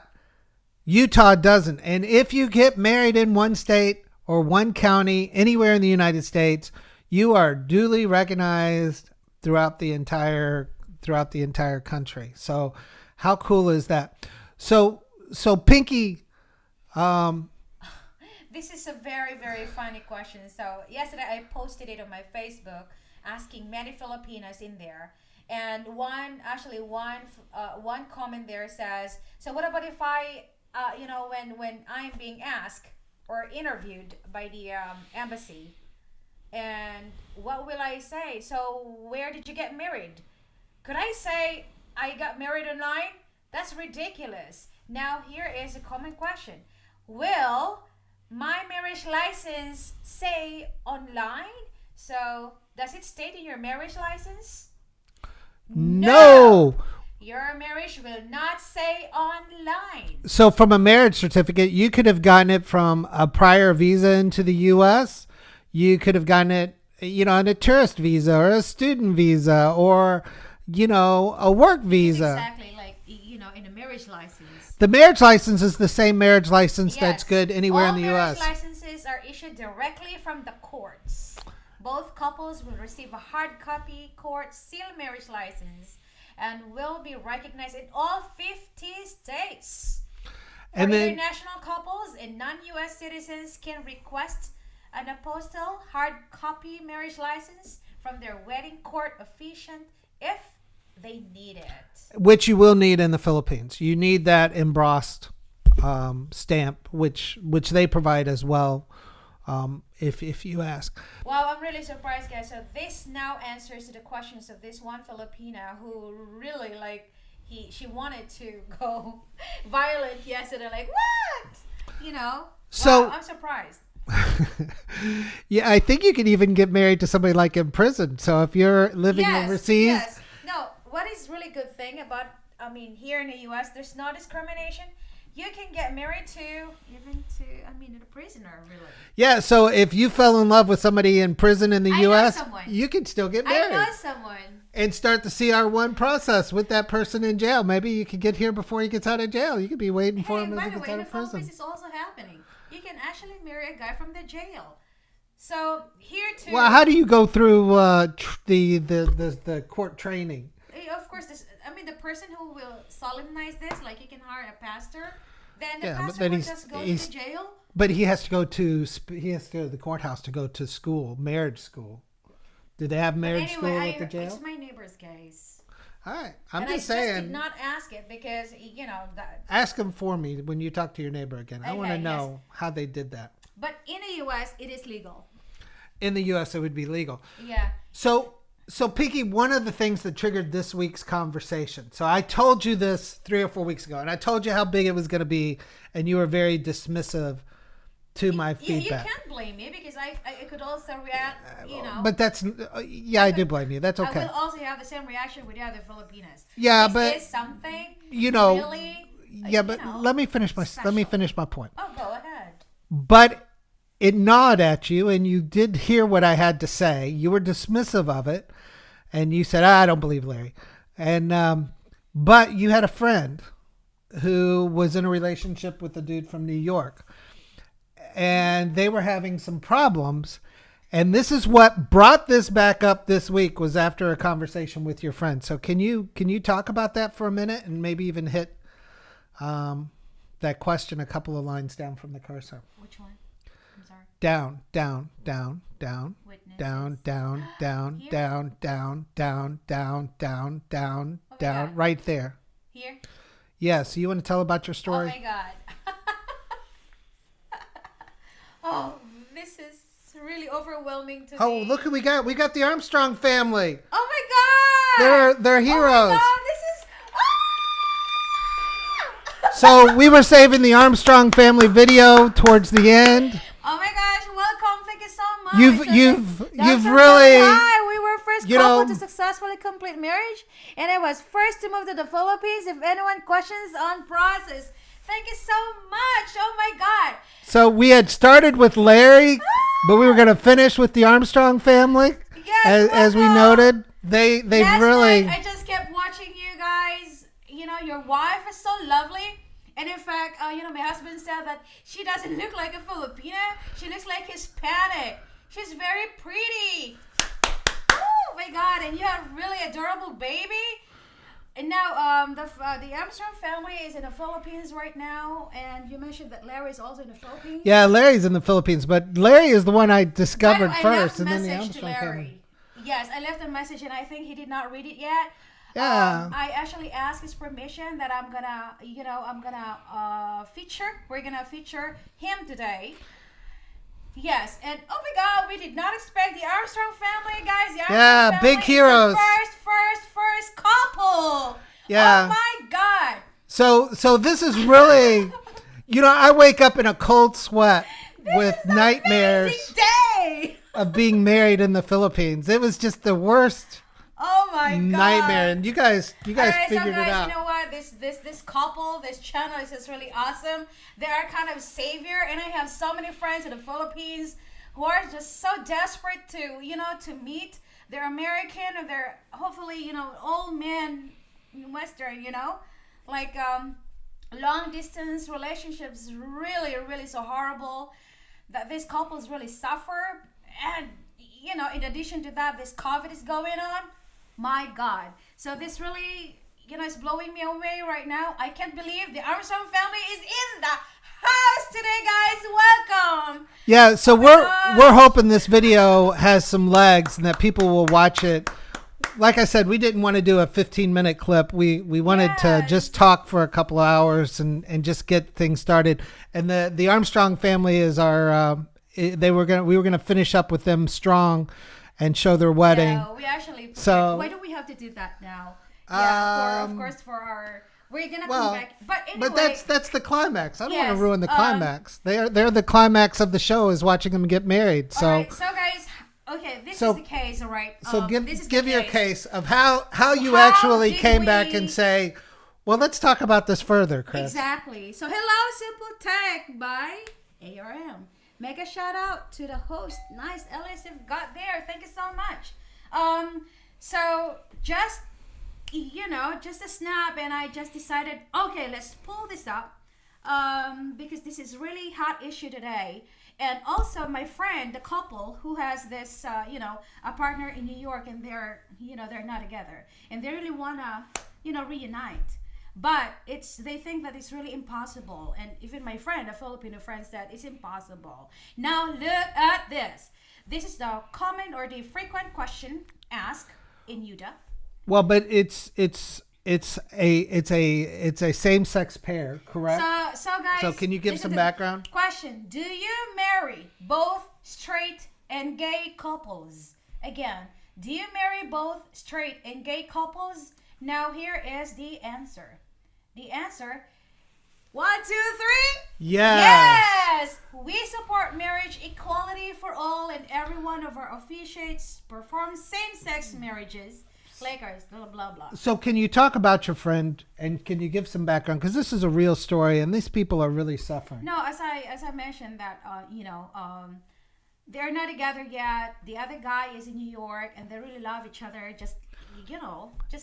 Utah doesn't. And if you get married in one state or one county anywhere in the United States, you are duly recognized throughout the entire country. So how cool is that? So so Pinky, This is a very, very funny question. So yesterday I posted it on my Facebook, asking many Filipinos in there, and one comment there says, "So what about if I, when I'm being asked or interviewed by the embassy, and what will I say? So where did you get married? Could I say I got married online? That's ridiculous." Now here is a common question: will my marriage license say online? So does it state in your marriage license? No. Your marriage will not say online. So from a marriage certificate, you could have gotten it from a prior visa into the U.S. You could have gotten it, on a tourist visa or a student visa or, a work visa. Exactly like, in a marriage license. The marriage license is the same marriage license that's good anywhere in the U.S. U.S. Licenses are issued directly from the courts. Both couples will receive a hard copy court sealed marriage license and will be recognized in all 50 states. For international couples and non-U.S. citizens can request an apostille hard copy marriage license from their wedding court officiant if they need it. Which you will need in the Philippines. You need that embossed stamp, which they provide as well, if you ask. Wow, I'm really surprised, guys. So this now answers to the questions of this one Filipina who really she wanted to go violent yesterday. Like, what? So wow, I'm surprised. Yeah, I think you can even get married to somebody like in prison. So if you're living overseas. Yes. No, what is really good thing about, here in the U.S., there's no discrimination. You can get married to a prisoner, really. Yeah, so if you fell in love with somebody in prison in the U.S., you can still get married. I know someone. And start the CR1 process with that person in jail. Maybe you could get here before he gets out of jail. You could be waiting for him as he gets out of prison. This is also happening. You can actually marry a guy from the jail. So here too. Well, how do you go through the court training? Of course, the person who will solemnize this, like you can hire a pastor, then the pastor will just go to the jail. But he has to go to the courthouse to go to school, marriage school. Do they have marriage school at the jail? It's my neighbors, guys. All right, I just did not ask it because ask them for me when you talk to your neighbor again. I want to know how they did that. But in the U.S., it is legal. In the U.S., it would be legal. Yeah. So Pinky, one of the things that triggered this week's conversation. So I told you this 3 or 4 weeks ago, and I told you how big it was going to be, and you were very dismissive to my feedback. You can't blame me because I could also react, But that's, I do blame you. That's okay. I will also have the same reaction with the other Filipinas. Yeah, but is something really. Yeah, but let me finish my point. Oh, go ahead. But it gnawed at you, and you did hear what I had to say. You were dismissive of it, and you said, "I don't believe Larry." And but you had a friend who was in a relationship with a dude from New York, and they were having some problems. And this is what brought this back up this week, was after a conversation with your friend. So can you talk about that for a minute and maybe even hit that question a couple of lines down from the cursor? Which one? I'm sorry. Down, down, down, down, Witnesses. down, down, down, Here? down, down, down, down, down, down, Oh my down, God. right there. Here? Yes. You want to tell about your Oh story? my God. Oh, this is really overwhelming to me. Oh, look who we got. We got the Armstrong family. Oh my God. They're heroes. Oh my God, this is... Ah! So we were saving the Armstrong family video towards the end. Oh my gosh, welcome. Thank you so much. You've really... Hi, we were first you couple know- to successfully complete marriage, and I was first to move to the Philippines. If anyone questions on process, thank you so much. Oh my God. So we had started with Larry, but we were going to finish with the Armstrong family. Yes, As we welcome. noted, they've Last really... night, I just kept watching you guys. Your wife is so lovely. And in fact, my husband said that she doesn't look like a Filipina. She looks like Hispanic. She's very pretty. Oh my God. And you have really adorable baby. And now, the Armstrong family is in the Philippines right now, and you mentioned that Larry is also in the Philippines. Yeah, Larry's in the Philippines, but Larry is the one I discovered I first, left a and then the message to Armstrong Larry. family. Yes, I left a message, and I think he did not read it yet. Yeah. I actually asked his permission that I'm gonna feature. We're gonna feature him today. Yes, and oh my God, we did not expect the Armstrong family, guys. The Armstrong family big is heroes. The first couple. Yeah. Oh my God. So this is really, I wake up in a cold sweat with This is an nightmares amazing day. of being married in the Philippines. It was just the worst Oh my God. nightmare, and you guys Alright, figured so guys, it out. you know what? This couple, this channel is just really awesome. They are kind of savior, and I have so many friends in the Philippines who are just so desperate to meet their American or their hopefully old men in Western, like long distance relationships really so horrible that these couples really suffer, and in addition to that, this COVID is going on. My God. So this really, is blowing me away right now. I can't believe the Armstrong family is in the house today, guys. Welcome. Yeah, so we're hoping this video has some legs and that people will watch it. Like I said, we didn't want to do a 15-minute clip. We wanted to just talk for a couple of hours and just get things started. And the Armstrong family is our we were gonna finish up with them strong and show their wedding. Yeah, we actually. So why do we have to do that now? Yeah, of course for our. We're gonna come back, but anyway. But that's the climax. I don't want Yes, to ruin the climax. They're the climax of the show is watching them get married. So alright, so guys, okay, this is the case, all right. So give your case. case of how you How actually did came back we- and say, well, let's talk about this further, Chris. Exactly. So hello, Simple Tech by ARM. Mega shout out to the host. Nice, Ellis, if got there. Thank you so much. So just a snap, and I just decided, okay, let's pull this up, because this is really hot issue today. And also my friend, the couple who has this, a partner in New York, and they're not together, and they really wanna, reunite. But they think that it's really impossible. And even my friend, a Filipino friend, said it's impossible. Now look at this. This is the common or the frequent question asked in Utah. Well, but it's a same-sex pair, correct? So guys. So can you give some background? Question: do you marry both straight and gay couples? Again, do you marry both straight and gay couples? Now here is the answer. The answer: 1, 2, 3. Yes. We support marriage equality for all, and every one of our officiates perform same-sex marriages. Lakers, blah blah blah. So can you talk about your friend, and can you give some background, because this is a real story, and these people are really suffering. No, as I mentioned that they're not together yet. The other guy is in New York, and they really love each other. Just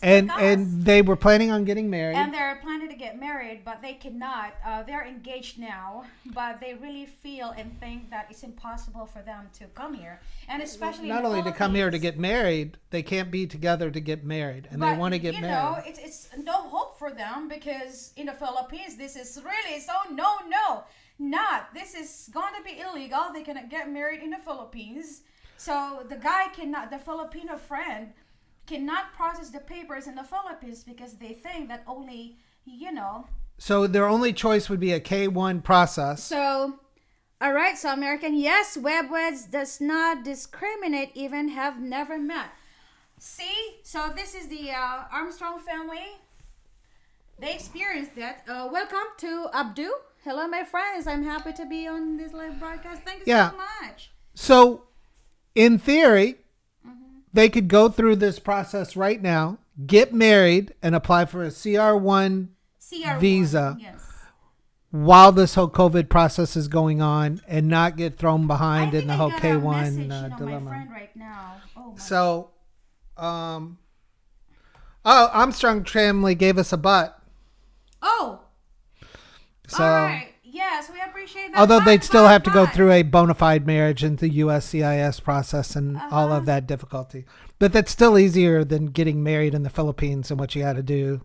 and like us. and they were planning on getting married. And they're planning to get married, but they cannot. They're engaged now, but they really feel and think that it's impossible for them to come here, and especially not only to come here to get married, they can't be together to get married, and they want to get married. It's no hope for them, because in the Philippines, this is really so not. This is going to be illegal. They cannot get married in the Philippines. So the guy cannot. The Filipino friend cannot process the papers in the Philippines because they think that only, So their only choice would be a K-1 process. So, all right. So American, yes, WebWeds does not discriminate, even have never met. See, so this is the Armstrong family. They experienced that. Welcome to Abdu. Hello, my friends. I'm happy to be on this live broadcast. Thank you so much. So, in theory, they could go through this process right now, get married, and apply for a CR1 visa while this whole COVID process is going on, and not get thrown behind in the whole K1 dilemma. My friend right now. So, Armstrong family gave us a butt. Oh. So, all right. Yeah. Yes, we appreciate that. Although they'd still have to go but- through a bona fide marriage and the USCIS process and all of that difficulty. But that's still easier than getting married in the Philippines and what you had to do.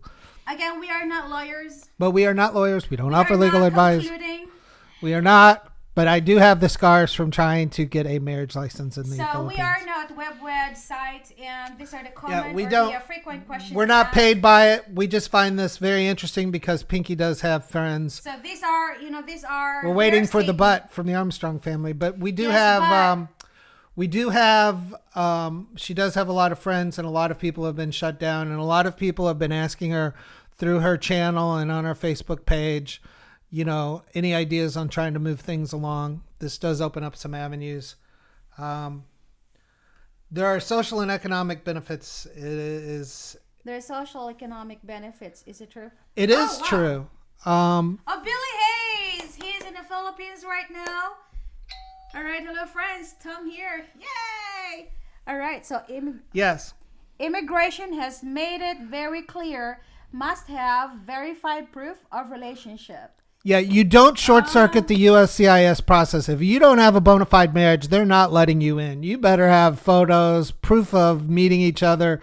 Again, we are not lawyers. But we are not lawyers. We don't We offer are legal not advice. concluding. We are not. But I do have the scars from trying to get a marriage license in the So Philippines. we are not websites, and these are the comments we or don't- the frequent questions. We're not asked. paid by it. We just find this very interesting because Pinky does have friends. So these are, We're waiting their for the statements. butt from the Armstrong family, but we do Yes, have she does have a lot of friends, and a lot of people have been shut down, and a lot of people have been asking her through her channel and on her Facebook page, any ideas on trying to move things along. This does open up some avenues. There are social and economic benefits. There are social economic benefits. Is it true? It is wow. true. Oh, Billy Hayes. He's in the Philippines right now. All right, hello friends. Tom here. Yay! All right, so Yes. immigration has made it very clear must have verified proof of relationship. Yeah, you don't short circuit the USCIS process. If you don't have a bona fide marriage, they're not letting you in. You better have photos, proof of meeting each other,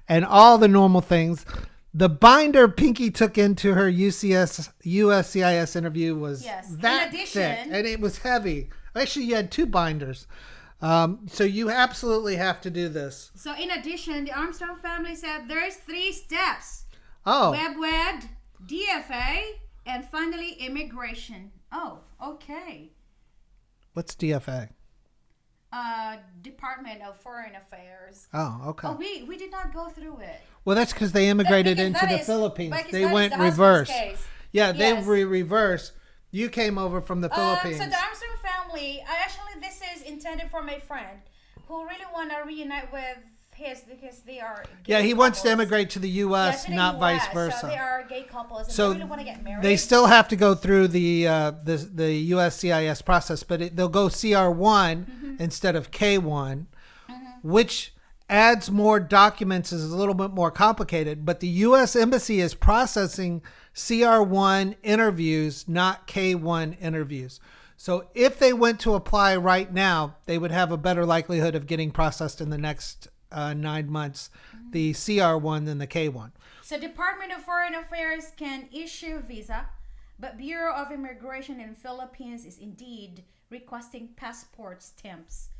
and all the normal things. The binder Pinky took into her USCIS interview was that In addition, thick, and it was heavy. Actually, you had two binders. So you absolutely have to do this. So in addition, the Armstrong family said there's 3 steps. Oh, WebWed, DFA, and finally immigration. Oh, okay. what's DFA? Department of Foreign Affairs. Oh, okay. Oh, we did not go through it. Well, that's because they immigrated Because into that the is- Philippines. because They that is went the husband's reverse. case. Yeah, they Yes. reverse. You came over from the Philippines. So the Armstrong family, this is intended for my friend who really want to reunite with his, because they are gay Yeah, he wants to couples. immigrate to the U.S., to the not US, vice versa. So they are gay couples and So they really want to get married. they still have to go through the USCIS process, but they'll go CR1 instead of K1, which adds more documents, is a little bit more complicated. But the U.S. Embassy is processing CR1 interviews, not K1 interviews. So if they went to apply right now, they would have a better likelihood of getting processed in the next 9 months, the CR1 than the K1. So Department of Foreign Affairs can issue visa, but Bureau of Immigration in Philippines is indeed requesting passport stamps.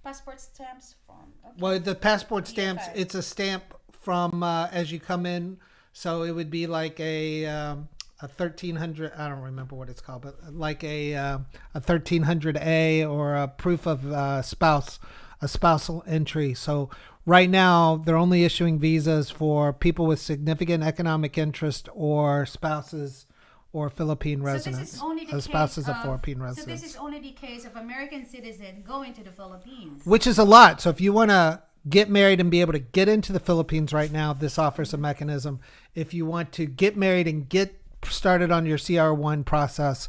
Passport stamps from... Okay. Well, the passport stamps, DFA. it's a stamp from as you come in. So it would be like a 1300, I don't remember what it's called, but like a 1300A or a proof of a spousal entry. So right now, they're only issuing visas for people with significant economic interest or spouses or Philippine residents. So this is only the spouses case of Philippine So residents. this is only the case of American citizen going to the Philippines. Which is a lot. So if you want to get married and be able to get into the Philippines right now, this offers a mechanism. If you want to get married and get started on your CR1 process,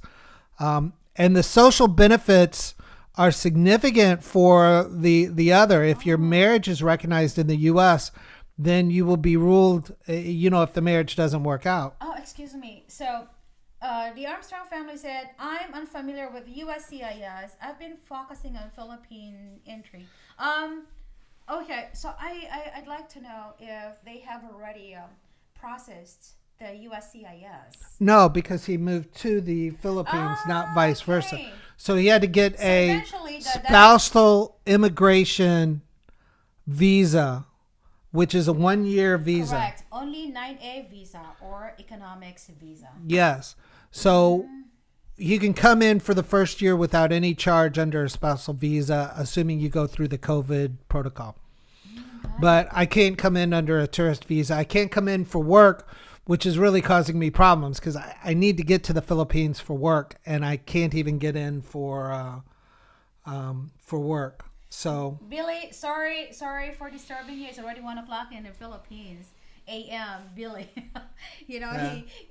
and the social benefits are significant for the other. If your marriage is recognized in the U.S., then you will be ruled, if the marriage doesn't work out. Oh, excuse me. So the Armstrong family said, I'm unfamiliar with USCIS. I've been focusing on Philippine entry. Okay, so I'd like to know if they have already processed the USCIS. No, because he moved to the Philippines, not vice versa. Okay. So he had to get So a eventually spousal immigration visa, which is a 1-year visa. Correct. Only 9A visa or economics visa. Yes. So you can come in for the first year without any charge under a spousal visa, assuming you go through the COVID protocol. But I can't come in under a tourist visa. I can't come in for work, which is really causing me problems because I need to get to the Philippines for work, and I can't even get in for work. So Billy, sorry for disturbing you. It's already 1:00 in the Philippines. A.M. Billy,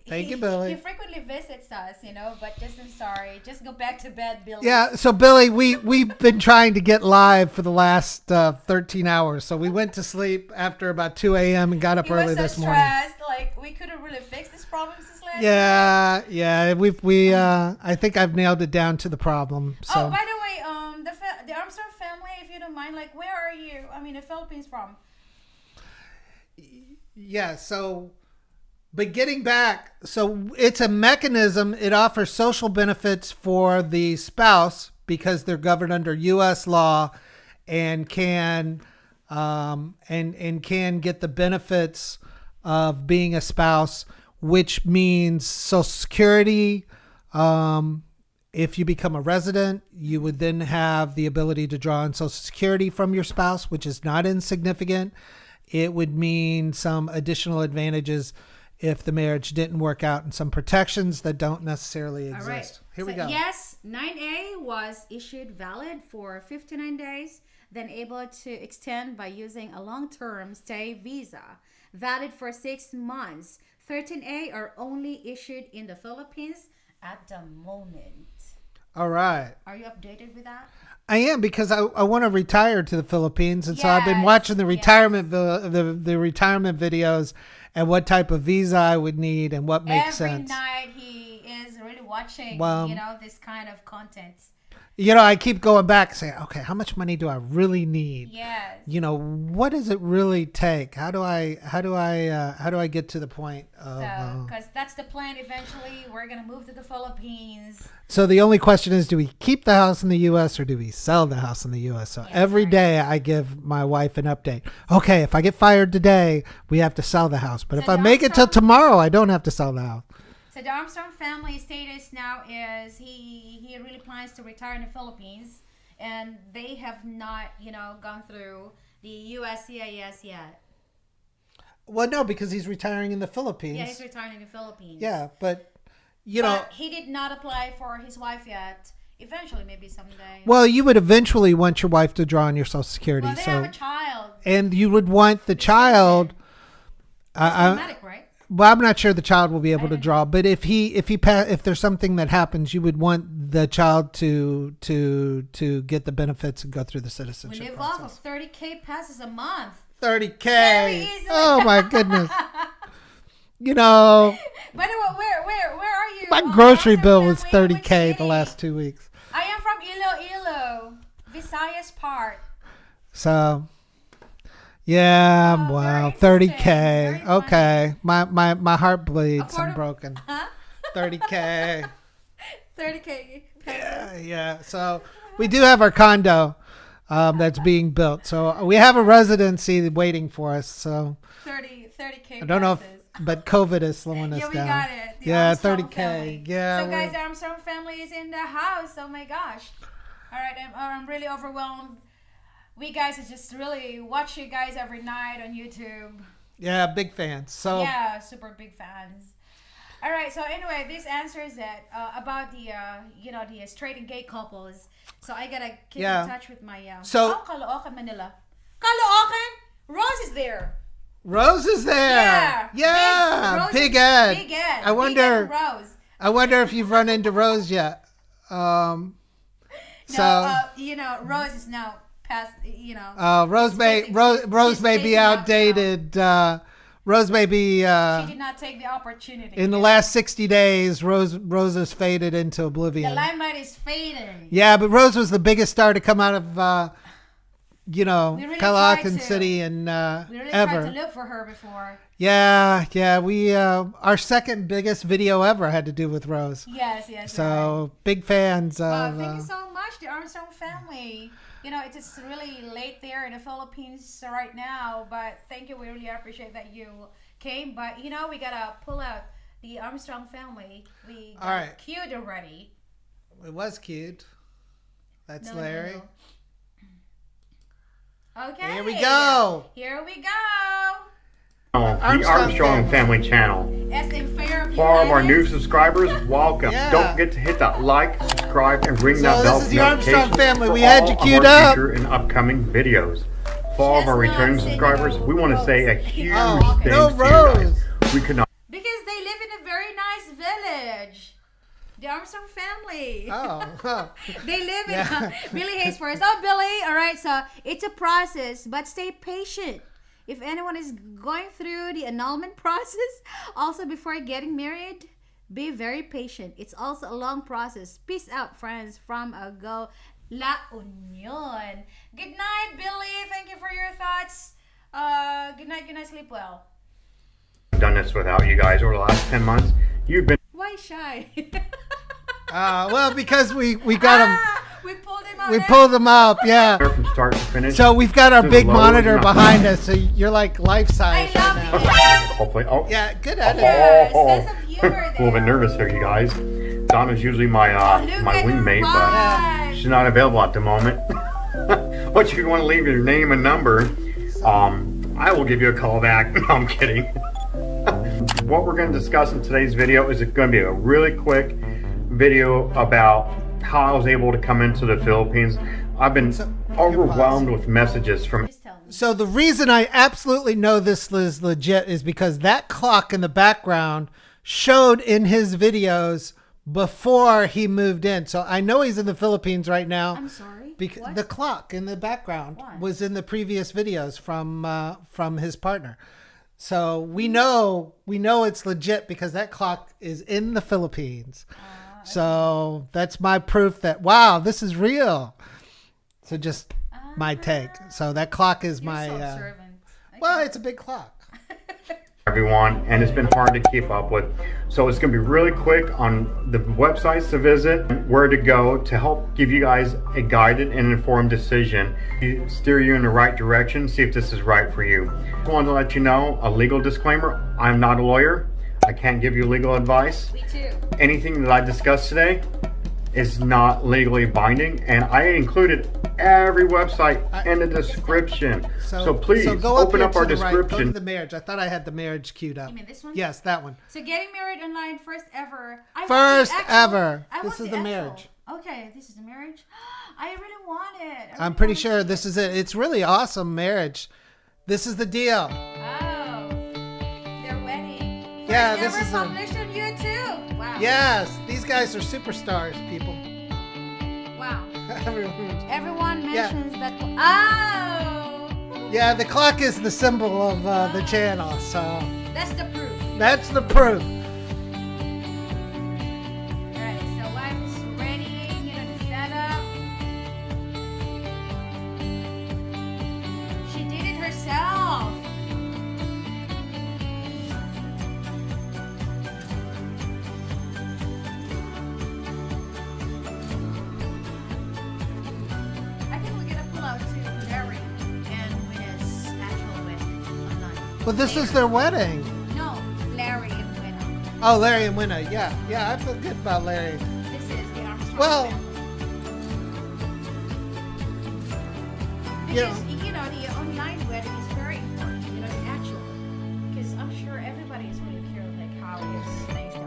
Thank you, Billy. He frequently visits us, but I'm sorry. Just go back to bed, Billy. yeah, so Billy, we've been trying to get live for the last 13 hours. So we went to sleep after about 2 a.m. and got up He was early so this morning. stressed. Like we couldn't really fix this problem since last Yeah. I think I've nailed it down to the problem. So. Oh, by the way, the Armstrong family, if you don't mind, like, where are you? I mean, the Philippines from? Yeah. So, but getting back, so it's a mechanism. It offers social benefits for the spouse because they're governed under U.S. law, and can get the benefits of being a spouse, which means Social Security. If you become a resident, you would then have the ability to draw on Social Security from your spouse, which is not insignificant. It would mean some additional advantages if the marriage didn't work out, and some protections that don't necessarily exist. All right. Here we go. Yes, 9A was issued valid for 59 days, then able to extend by using a long-term stay visa, valid for 6 months. 13A are only issued in the Philippines at the moment. All right. Are you updated with that? I am, because I want to retire to the Philippines, and so I've been Yes, watching the yes. retirement the retirement videos and what type of visa I would need and what makes Every sense. night he is really watching, Well, this kind of content. I keep going back saying, okay, how much money do I really need? Yes. What does it really take? How do I get to the point of? Because that's the plan. Eventually, we're gonna move to the Philippines. So the only question is, do we keep the house in the U.S. or do we sell the house in the U.S.? So every day I give my wife an update. Okay, if I get fired today, we have to sell the house. But So if I the make it till Armstrong- tomorrow, I don't have to sell the house. So the Armstrong family status now is he really plans to retire in the Philippines, and they have not gone through the USCIS yet. Well, no, because he's retiring in the Philippines. Yeah, he's retiring in the Philippines. Yeah, but But he did not apply for his wife yet. Eventually, maybe someday. well, you would eventually want your wife to draw on your Social Security. Well, they have a child. And you would want the child. It's automatic, right? Well, I'm not sure the child will be able to draw, but if there's something that happens, you would want the child to get the benefits and go through the We citizenship live process. off of 30K passes a month. 30K. Very easily. Oh my goodness. By the way, where are you? My grocery Armstrong bill was family, which 30K the city? last 2 weeks. I am from Iloilo, Visayas part. So, yeah, Oh, wow, very 30K. interesting. Very Okay, my heart bleeds. I'm Affordable- broken. Huh? 30K. 30K. Yeah. So we do have our condo that's being built. So we have a residency waiting for us. So 30K. I don't know but COVID is slowing us Yeah, we down. got it. The Yeah, Armstrong 30K. family. Yeah. So guys, the Armstrong family is in the house. Oh my gosh. All right, I'm really overwhelmed. We guys are just really watch you guys every night on YouTube. Yeah, big fans. So Yeah, super big fans. All right, so anyway, this answers it about the the straight and gay couples. So I gotta keep Yeah. in touch with my So- Caloocan, Manila. Caloocan, Rose is there. Rose is there. Yeah. Rose Big is- Ed. Big Ed. I wonder. Big Ed and Rose. I wonder if you've run into Rose yet. So. No, Rose is now past. Rose may she's be facing out outdated. Rose may be she did not take the opportunity. in the last 60 days. Rose has faded into the oblivion. limelight is fading. Yeah, but Rose was the biggest star to come out of We really Caloocan tried to. City and We really ever. tried to look for her before. Yeah. We our second biggest video ever had to do with Rose. Yes. So big fans of. Thank you so much, the Armstrong family. It is really late there in the Philippines right now, but thank you. We really appreciate that you came. But we gotta pull out the Armstrong family. We got All right. queued already. It was cute. That's No. Larry. Okay. Here we go. Here we go. The Armstrong Family channel. As in fair For all of our new subscribers, welcome. Yeah. Don't forget to hit that like, subscribe, and ring So that bell this is for the Armstrong notifications family. for We had all you of queued our up. future and upcoming videos. For all of our Just not returning saying subscribers, no we want to Rose. say a huge Oh, thanks no to you Rose. guys. We could not. Because they live in a very nice village. The Armstrong family. Oh. They live in Yeah. Billy Hayes Forest. Oh, Billy. All right. So it's a process, but stay patient. If anyone is going through the annulment process, also before getting married, Be very patient. It's also a long process. Peace out, friends, from Ago La Union. Good night, Billy. Thank you for your thoughts. Good night, sleep well. I've done this without you guys over the last 10 months. You've been Why shy? Well, because we got them. We pulled him out. We pulled them up, yeah. there from start to finish. So we've got our This big lower, monitor not- behind us, so you're like life size I love right the now. Hopefully. Oh, Yeah, good editing. Yeah, oh, sense of humor a little bit there. nervous here, you guys. Donna's usually my Look my at her wingmate, ride. but she's not available at the moment. But if you want to leave your name and number, I will give you a call back. No, I'm kidding. What we're going to discuss in today's video is going to be a really quick video about how I was able to come into the Philippines. I've been overwhelmed with messages from Just tell me. So the reason I absolutely know this is legit is because that clock in the background showed in his videos before he moved in. So I know he's in the Philippines right now. I'm sorry. Because What? the clock in the background Why? was in the previous videos from his partner. So we know it's legit because that clock is in the Philippines. So that's my proof that wow, this is real. So just my take. So that clock is You're my so observant. well, it's a big clock. everyone, and it's been hard to keep up with. So it's going to be really quick on the websites to visit, where to go to help give you guys a guided and informed decision, steer you in the right direction, see if this is right for you. I wanted to let you know, a legal disclaimer, I'm not a lawyer. I can't give you legal advice. Me too. Anything that I discussed today is not legally binding, and I included every website in the description. So please go open here up our to the right. Go to description. the marriage. I thought I had the marriage queued up. You mean this one? Yes, that one. So getting married online, first ever. First ever. I This want is the actual. marriage. Okay, this is the marriage. I really want it. I'm pretty sure this is it. It's really awesome marriage. This is the deal. Oh, their wedding. Yeah, First this ever is a- published on YouTube. Wow. Yes, these guys are superstars, people. Wow. Everyone- Everyone Yeah. mentions that. Oh. Yeah, the clock is the symbol of the channel, so That's the proof. that's the proof. Alright, so wife is ready, the setup. She did it herself. I think we're gonna pull out to Larry and Winna's actual wedding online. Well, this is their wedding. No, Larry and Winna. Oh, Larry and Winna. Yeah, I feel good about Larry. This is the Armstrong. Well, family. you Because, know, the online wedding is very important, the actual. Because I'm sure everybody is really curious, like, how is things done,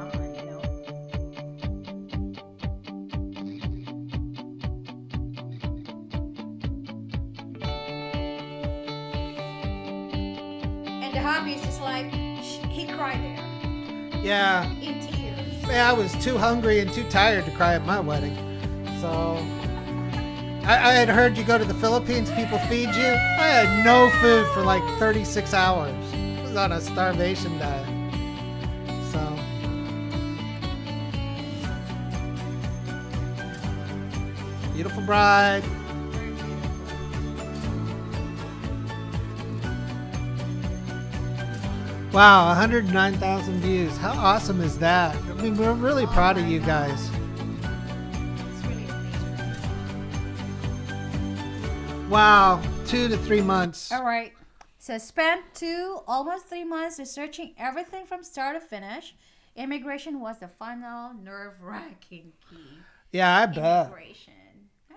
And the hubby is just like, he cried there, yeah. in tears. Man, I was too hungry and too tired to cry at my wedding. So, I had heard you go to the Philippines, people feed you. I had no food for like 36 hours. I was on a starvation diet. So, beautiful bride. Wow, 109,000 views. How awesome is that? I mean, we're really proud of you guys. It's really amazing. Wow, 2 to 3 months. All right. So spent almost 3 months researching everything from start to finish. Immigration was the final nerve-wracking key. Yeah, I bet. Immigration.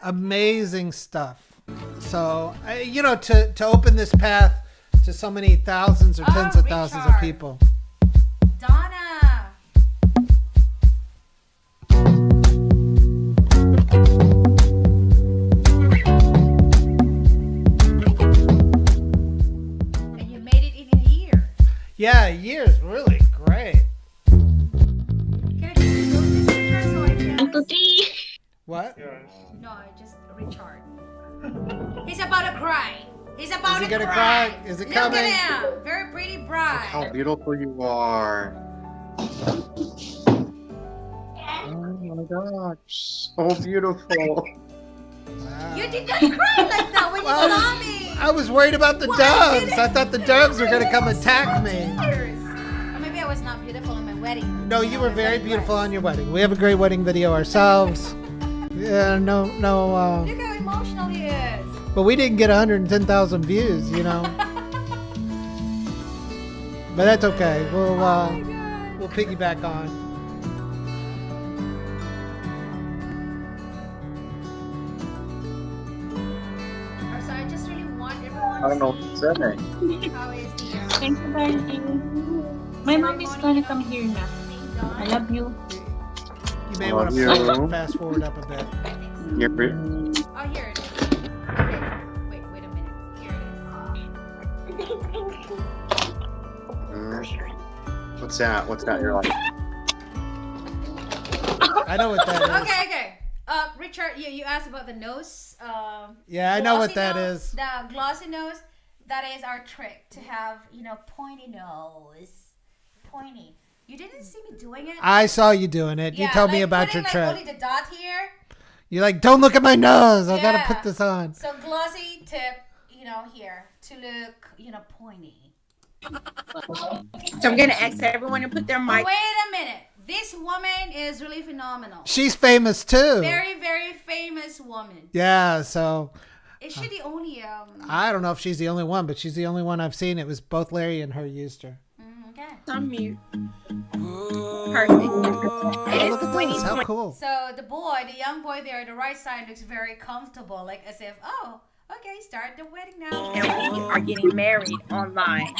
Amazing stuff. So, to open this path to so many thousands or tens of thousands of Richard. people. Donna. And you made it in a year. Yeah, a year is really great. Can I just go this picture so I can? What? No, just Richard. He's about to cry. He's about Is he to gonna cry. cry? Is it Look coming? at him. Very pretty bride. How beautiful you are. my gosh, so beautiful. You did not cry like that when you saw me. I was worried about the doves. I thought the doves were going to come attack me. Or maybe I was not beautiful on my wedding. No, you were very beautiful on your wedding. We have a great wedding video ourselves. Yeah, no. Look how emotional he is. But we didn't get 110,000 views, you know. But that's okay. We'll piggyback on. So I just really want everyone I don't know what to say. how is the Thank you, Daddy. My mom is gonna come here now. I love you. You may want to fast forward up a bit. You're Oh, here it is. Okay. Wait a minute. Here it is. What's that? What's that? You're like. I know what that is. Okay. Richard, you asked about the nose. Yeah, I know what glossy that nose, is. The glossy nose. That is our trick to have, pointy nose. Pointy. You didn't see me doing it? I saw you doing it. You told me like about your putting, trick. Only the dot here. You're like, don't look at my nose. I gotta Yeah. put this on. So glossy tip, here to look, pointy. So I'm gonna ask everyone to put their mic. Wait a minute. This woman is really phenomenal. She's famous too. Very, very famous woman. Yeah, so Is she the only? I don't know if she's the only one, but she's the only one I've seen. It was both Larry and her used her. Okay. On mute. Perfect. It Look is at this. How 2020. cool. So the young boy there, the right side looks very comfortable, like as if, oh, okay, start the wedding now. And we are getting married online.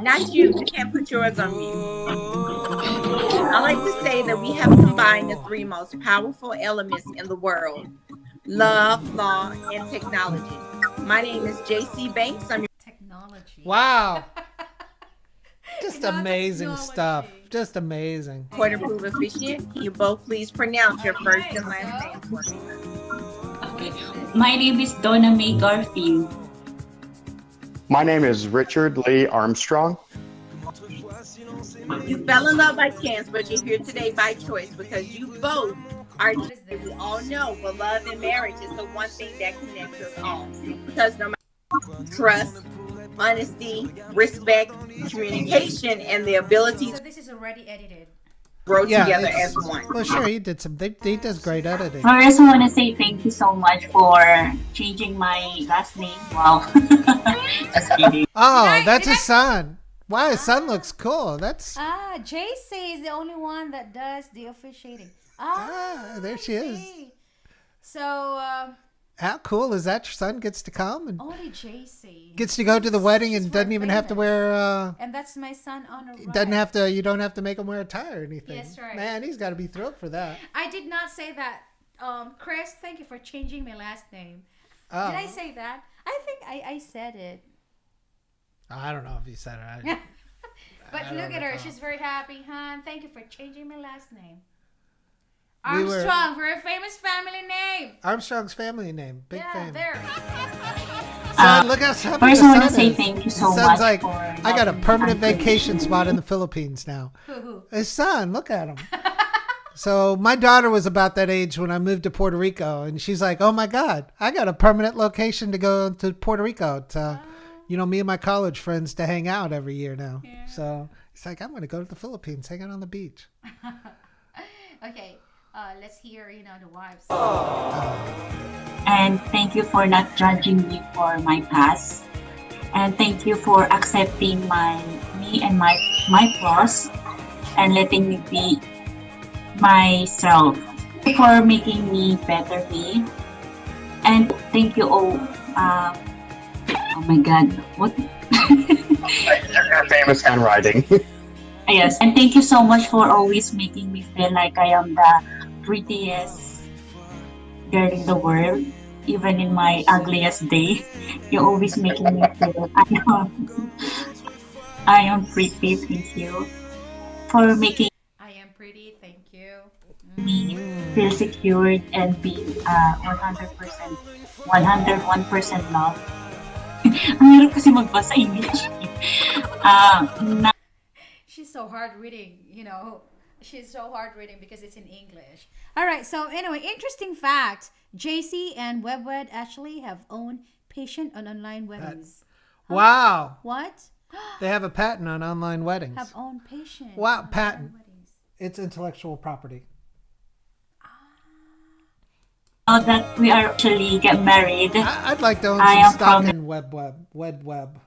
Not you. You can't put yours on mute. I like to say that we have combined the three most powerful elements in the world: love, law, and technology. My name is JC Banks. I'm your Technology. Wow. Just Not amazing technology. stuff. Just amazing. court-approved officiant. Can you both please pronounce your first and last name for me? Okay. My name is Donna Mae Garfield. My name is Richard Lee Armstrong. You fell in love by chance, but you're here today by choice because you both are. What is this? We all know, but love and marriage is the one thing that connects us all. Because no matter trust, honesty, respect, communication, and the ability So to this is already edited. grow together it's- as one. Well, sure, he did some. He does great editing. First, I want to say thank you so much for changing my last name. Wow. Just kidding. Oh, that's his son. Wow, his son looks cool. That's JC is the only one that does the officiating. there she is. see. So How cool is that? Your son gets to come and only JC gets to go to the wedding and She's doesn't very even have to famous. wear. And that's my son on the right. Doesn't have to. You don't have to make him wear a tie or anything. Yes, right. Man, he's got to be thrilled for that. I did not say that. Chris, thank you for changing my last name. Oh, Did I say that? I think I said it. I don't know if you said it. But I don't look at her. recall. She's very happy. Han, thank you for changing my last name. We were- Armstrong, very famous family name. Armstrong's family name, big Yeah, fame. very. Son, look how happy First, the I want son to say is. thank you so His son's much like, for I got a loving permanent me vacation spot in the Philippines now. Who? His son, look at him. So my daughter was about that age when I moved to Puerto Rico, and she's like, "Oh my God, I got a permanent location to go to Puerto Rico to, me and my college friends to hang out every year now." Yeah. So he's like, "I'm going to go to the Philippines, hang out on the beach." Okay, let's hear, the wives. And thank you for not judging me for my past. And thank you for accepting me and my flaws and letting me be myself. For making me better me. And thank you all. Oh my God, what? Your famous handwriting. Yes, and thank you so much for always making me feel like I am the prettiest girl in the world, even in my ugliest day. You're always making me feel I am pretty. Thank you for making I am pretty, thank you. me feel secured and be 100%, 101% love. Ang hirap kasi magbasa English. She's so hard reading, She's so hard reading because it's in English. All right. So anyway, interesting fact: JC and WebWed actually have owned patent on online weddings. Wow. What? They have a patent on online weddings. Have owned patent. Wow, on patent. online weddings. It's intellectual property. Now that we are actually get married, I'd like to own I some am stock from- in web.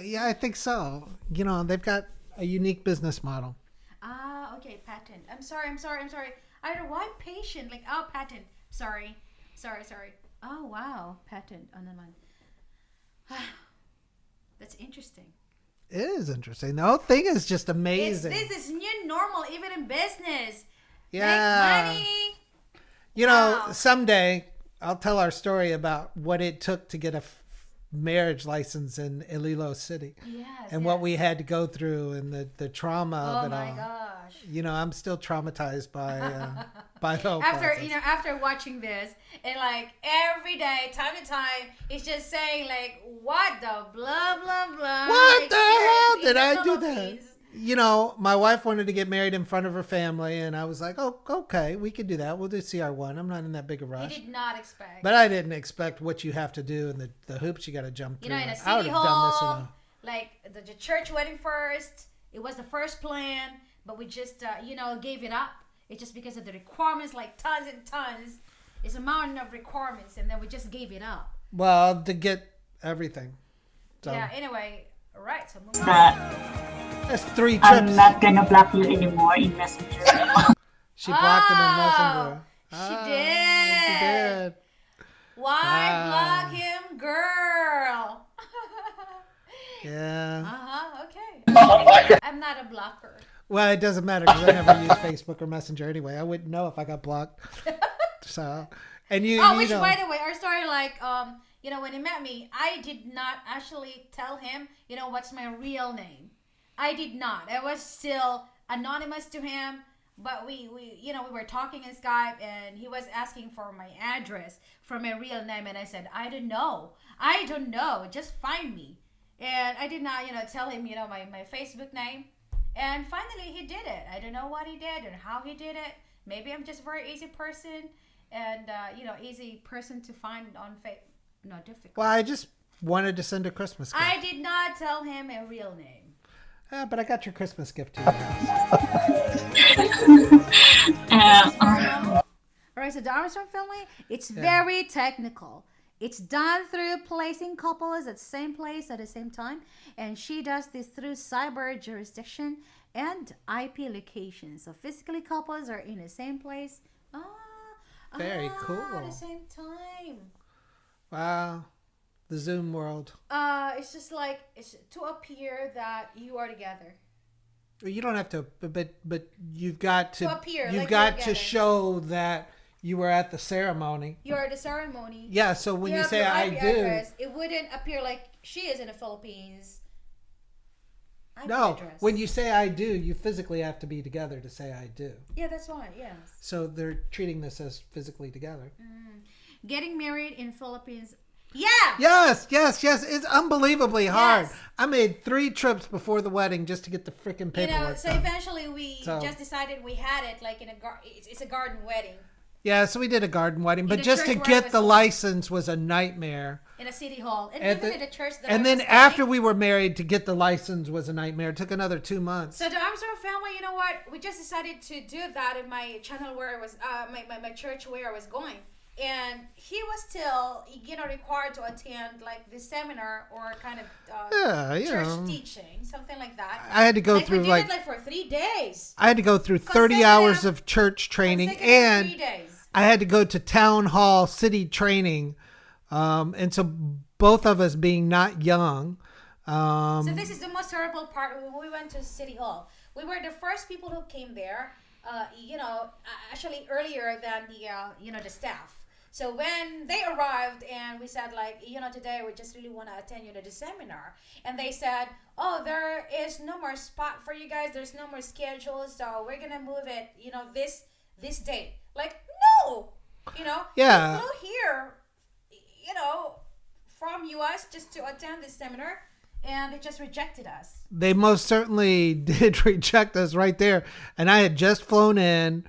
Yeah, I think so. You know, they've got a unique business model. Okay, patent. I'm sorry. I don't know why patient. Like, oh, patent. Sorry. Oh, wow. Patent on online. That's interesting. It is interesting. The whole thing is just amazing. This is new normal, even in business. Yeah. Make money. You know, someday I'll tell our story about what it took to get a marriage license in Iloilo City. Yes. And what we had to go through and the trauma of it all. Oh my gosh. You know, I'm still traumatized by the whole After process. after watching this, and like every day, time to time, it's just saying like, what the blah blah blah. What the hell experience in did the I do that? Philippines. You know, my wife wanted to get married in front of her family, and I was like, oh, okay, we could do that. We'll do CR1. I'm not in that big a You rush. did not expect. But I didn't expect what you have to do and the hoops you got to jump You through. know, in a I would city have done this in hall, like the church wedding first. It was the first plan, but we just gave it up. It's just because of the requirements, like tons and tons. It's a mountain of requirements, and then we just gave it up. well, to get everything. So Yeah. Anyway, all right. So moving on. that that's 3 trips. I'm not gonna block you anymore in Messenger. She blocked him in Messenger. She Ah, did. She did. Why Wow. block him, girl? Yeah. Okay. I'm not a blocker. Well, it doesn't matter because I never use Facebook or Messenger anyway. I wouldn't know if I got blocked. So, and you. Oh, you which know, by the way, our story, like, when he met me, I did not actually tell him, what's my real name. I did not. I was still anonymous to him, but we were talking in Skype, and he was asking for my address for my real name, and I said, I don't know. Just find me. And I did not, tell him, my Facebook name. And finally, he did it. I don't know what he did and how he did it. Maybe I'm just a very easy person, and easy person to find on Facebook. Not difficult. Well, I just wanted to send a Christmas gift. I did not tell him a real name. But I got your Christmas gift too. All right, so the Armstrong family, it's very technical. It's done through placing couples at the same place at the same time, and she does this through cyber jurisdiction and IP location. So physically, couples are in the same place. Very cool. At the same time. Wow, the Zoom world. It's just like it's to appear that you are together. You don't have to, but you've got to. appear, You've like got you're to together. show that you were at the ceremony. You're at the ceremony. Yeah. So when you have say your I IP do, address, it wouldn't appear like she is in the Philippines. IP no. address. When you say I do, you physically have to be together to say I do. Yeah, that's why. Yes. So they're treating this as physically together. Getting married in Philippines. Yeah. Yes. It's unbelievably hard. Yes. I made 3 trips before the wedding just to get the freaking paperwork So done. eventually we just decided we had it like in it's a garden wedding Yeah, so we did a garden wedding, but a just to church where I get was the going. license was a nightmare. in a city hall, and And even the- at a church that And I then was after going. we were married, to get the license was a nightmare. It took another 2 months. So the Armstrong family, you know what? We just decided to do that in my channel where I was, my church where I was going. And he was still, required to attend like this seminar or kind of church teaching, something like that. I had to go through we did it for 3 days. I had to go through 30 hours of church training, and 3 days. I had to go to town hall city training. And so both of us being not young. So this is the most terrible part. When we went to City Hall, we were the first people who came there. Actually earlier than the staff. So when they arrived and we said like, today we just really want to attend the seminar, and they said, oh, there is no more spot for you guys. There's no more schedule, so we're gonna move it. This date. Like no, Yeah. we flew here, from US just to attend this seminar. and they just rejected us. They most certainly did reject us right there. And I had just flown in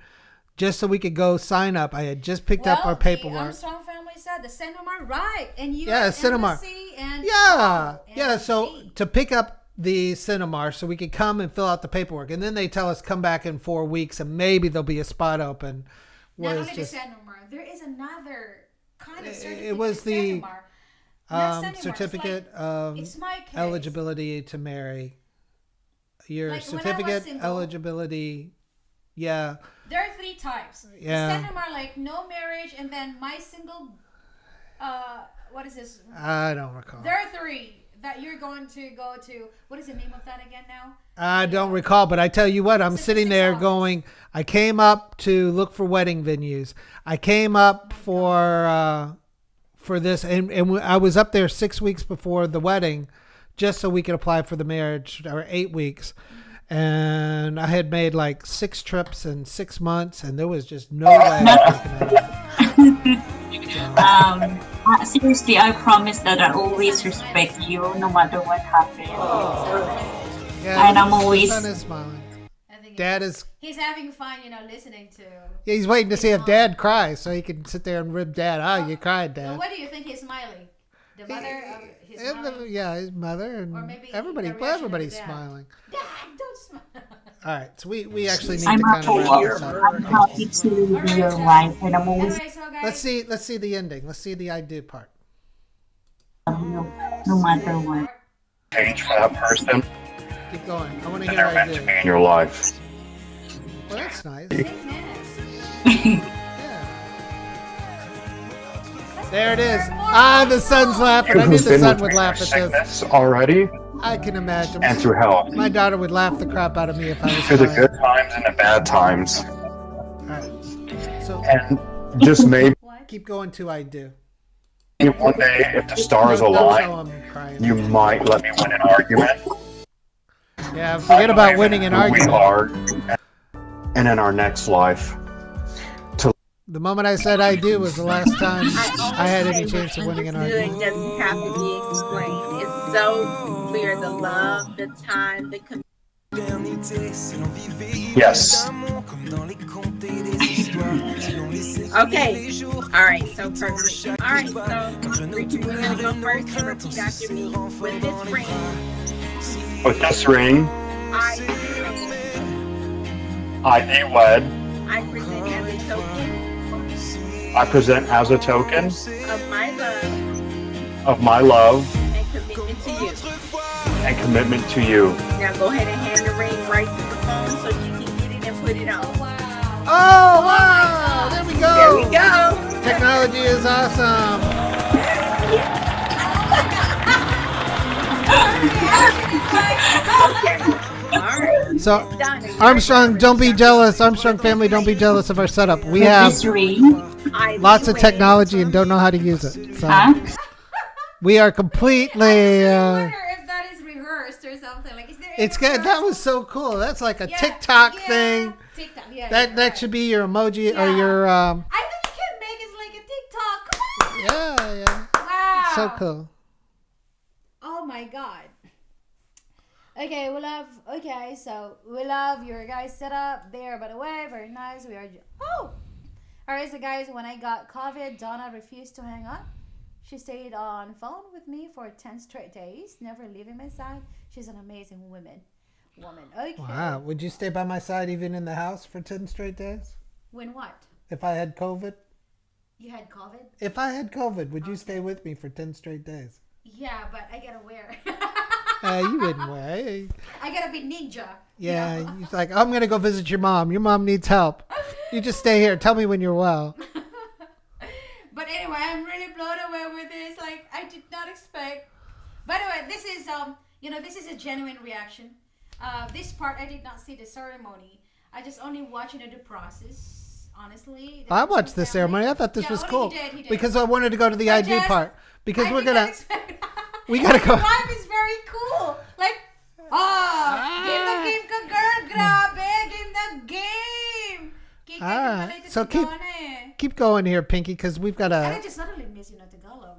just so we could go sign up. I had just picked up our paperwork. The Armstrong family said the Cinemar, right? And you Cinemar. And So to pick up the Cinemar so we could come and fill out the paperwork. And then they tell us come back in 4 weeks and maybe there'll be a spot open. Not only the Cinemar, there is another kind of certificate. It was the certificate of it's my case. eligibility to marry. Your Like certificate eligibility. Yeah. There are 3 types. Yeah. The Cinemar, like no marriage, and then my single. What is this? I don't recall. There are 3 that you're going to go to. What is the name of that again now? I don't recall, but I tell you what, I'm sitting there going, I came up to look for wedding venues. I came up for this, and I was up there 6 weeks before the wedding just so we could apply for the marriage, or 8 weeks. And I had made like 6 trips in 6 months, and there was just no way I was making it. Seriously, I promise that I always respect you no matter what happens. Yeah, and I'm always. The son is smiling. Dad is. He's having fun, listening to. Yeah, he's waiting to see if Dad cries so he can sit there and rib Dad. Oh, you cried, Dad. So what do you think he's smiling? The mother of his mother? Yeah, his mother and everybody. Well, everybody's smiling. Dad, don't smile. All right, so we actually need to kind of wrap this up. I'm happy to be your wife, and I'm always. Anyway, so guys, Let's see the ending. Let's see the I do part. No matter what. Change for that person. Keep going. I want to And hear they're I meant to do. be in your life. Well, that's nice. 6 minutes. There it is. Ah, the sun's laughing. I knew the sun would laugh at this. Sickness already, I can imagine. and through health. My daughter would laugh the crap out of me if I was Through the crying. good times and the bad times. All right. So And just maybe keep going to I do. one day, if the stars Don't show align, I'm crying. you might let me win an argument. Yeah, forget about winning an Who we argument. are, and in our next life. The moment I said I do was the last time I had any chance of winning an argument. It doesn't have to be explained. It's so clear. The love, the time, the commitment. Yes. Okay. All right. So perfect. All right. So Richard, we're gonna go first and repeat after me. With this ring, With this ring, I thee wed. I present as a token I present as a token of my love of my love and commitment to you. and commitment to you. Now go ahead and hand the ring right to the phone so you can get it and put it on. Oh, wow! There we go! There we go! Technology is awesome! So, Armstrong, don't be jealous. Armstrong family, don't be jealous of our setup. We have lots of technology and don't know how to use it. So, we are completely. I wonder if that is rehearsed or something. Like, is there? It's good. That was so cool. That's like a TikTok thing. TikTok, yeah. That should be your emoji or your. I think you can make it like a TikTok. Come on. Yeah. Wow. So cool. Oh my God. Okay, so we love your guys' setup there, by the way. Very nice. We are. Oh! Alright, so guys, when I got COVID, Donna refused to hang up. She stayed on phone with me for 10 straight days, never leaving my side. She's an amazing woman. Okay. Wow. Would you stay by my side even in the house for 10 straight days? When what? If I had COVID? You had COVID? If I had COVID, would you stay with me for 10 straight days? Yeah, but I gotta wear. You wouldn't wear. I gotta be ninja. Yeah, you know? he's like, I'm going to go visit your mom. Your mom needs help. You just stay here. Tell me when you're well. But anyway, I'm really blown away with this. Like, I did not expect. By the way, this is this is a genuine reaction. This part, I did not see the ceremony. I just only watching the process, honestly. I watched the ceremony. I thought this was cool. He did. Because I wanted to go to the ID part. Because we gotta go. Life is very cool. Like, game the game ka girl, grabe, game the game. So keep going here, Pinky, because we've got And I just suddenly miss Tagalog.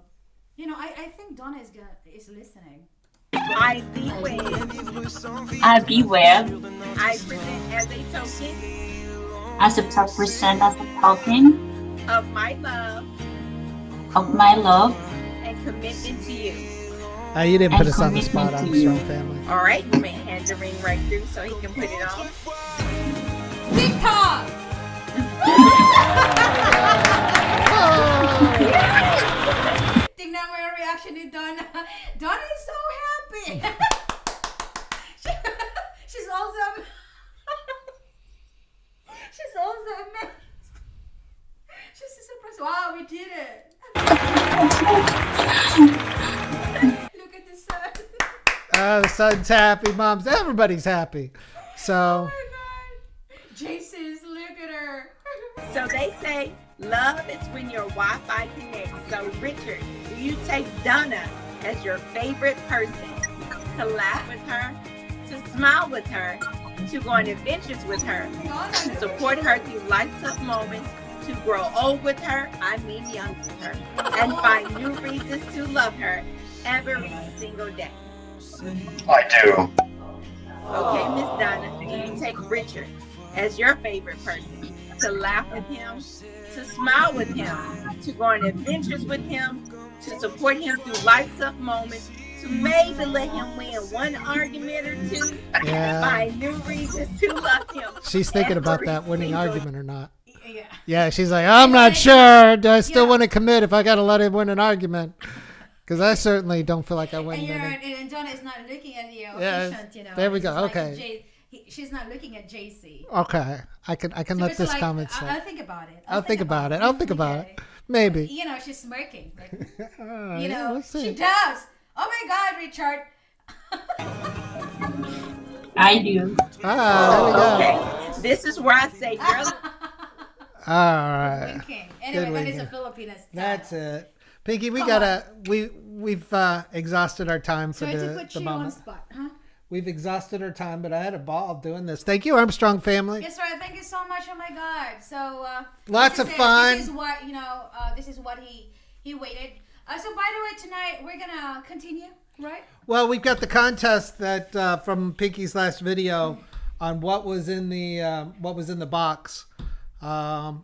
I think Donna is listening. I thee wed. I be wed. I present as a token As a present as a token of my love of my love and commitment to you. You didn't put And us on the spot, commitment to you. Armstrong family. All right, you may hand the ring right through so he can put it on. TikTok. Tingnan mo yung reaction ni Donna. Donna is so happy. She's also she's also amazed. She's so surprised. Wow, we did it. Look at the sun. The son's happy, mom's, everybody's happy. So, Oh my God. Jason's, look at her. So they say love is when your Wi-Fi connects. So Richard, do you take Donna as your favorite person to laugh with her, to smile with her, to go on adventures with her, to support her through life's tough moments, to grow old with her, I mean young with her, and find new reasons to love her every single day? I do. Okay, Miss Donna, do you take Richard as your favorite person to laugh with him, to smile with him, to go on adventures with him, to support him through life's tough moments, to maybe let him win one argument or two, Yeah. find new reasons to love him? she's thinking about every that winning single argument or not. Yeah. Yeah, she's like, I'm not sure. Do I still want to commit if I got to let him win an argument? Because I certainly don't feel like I win And, any. and Donna is not looking at you. Yeah, Efficient, you know. there we It's go. like Okay. she's not looking at JC. Okay, I can So let it's this like, comment I'll slide. think about it. I'll think about it. I'll think about Okay. it. Maybe. You know, she's smirking. Like, Yeah, you know, we'll see. she does. Oh my God, Richard. I do. There we go. Okay, this is where I say, girl, All right. Winking. Anyway, that is a winking. Filipina style. That's it. Pinky, we Come gotta we've exhausted our time for Sorry to the put you on the moment. spot, huh? We've exhausted our time, but I had a ball doing this. Thank you, Armstrong family. Yes, right. Thank you so much. Oh my God. So Lots this of is it. fun. This is what This is what he waited. So by the way, tonight we're gonna continue, right? Well, we've got the contest that from Pinky's last video on what was in the box, and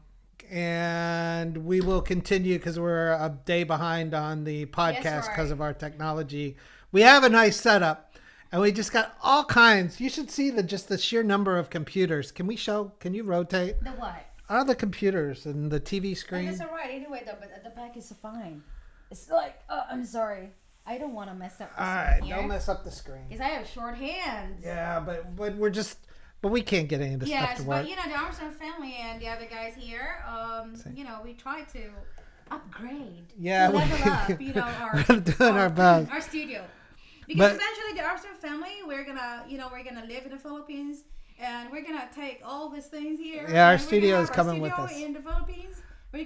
we will continue because we're a day behind on the podcast because of our technology. We have a nice setup, and we just got all kinds. You should see the sheer number of computers. Can you rotate? The what? All the computers and the TV Oh, screen. that's all right. Anyway, though, but the back is fine. It's like, I'm sorry. I don't want to mess up. All right, don't mess up the screen. Because I have short hands. Yeah, but we can't get any of this stuff Yes, to work. but the Armstrong family and the other guys here, we try to upgrade. Yeah, level up. we're doing our best. Our studio. But- Because eventually the Armstrong family, we're gonna live in the Philippines, and we're gonna take all these things here. Yeah, our and we're studio gonna is have our coming with studio us. in the Philippines. We're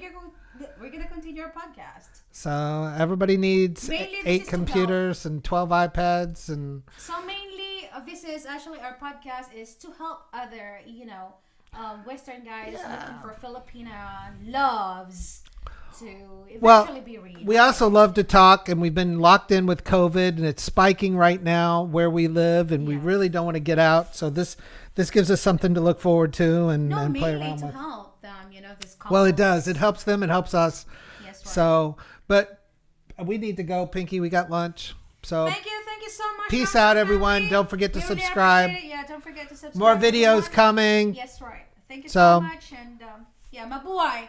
gonna continue our podcast. So everybody needs Mainly this 8 is to computers and 12 iPads and So mainly, this is actually our podcast is to help other, Western guys looking for Filipina loves to eventually be read. we also love to talk, and we've been locked in with COVID, and it's spiking right now where we live, and we really don't want to get out. So this gives us something to look forward to and play mainly around to with. help them, this Well, it does. It helps them. It helps us. Yes, right. So, but we need to go, Pinky. We got lunch. So Thank you so much. peace Armstrong out, everyone. family. Don't forget to We really subscribe. appreciate it. Yeah, don't forget to subscribe. More videos everyone. coming. Yes, right. Thank you So- so much, and mabuhay.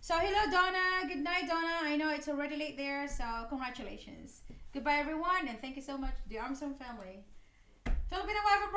So hello, Donna. Good night, Donna. I know it's already late there, so congratulations. Goodbye, everyone, and thank you so much, the Armstrong family. Filipino wife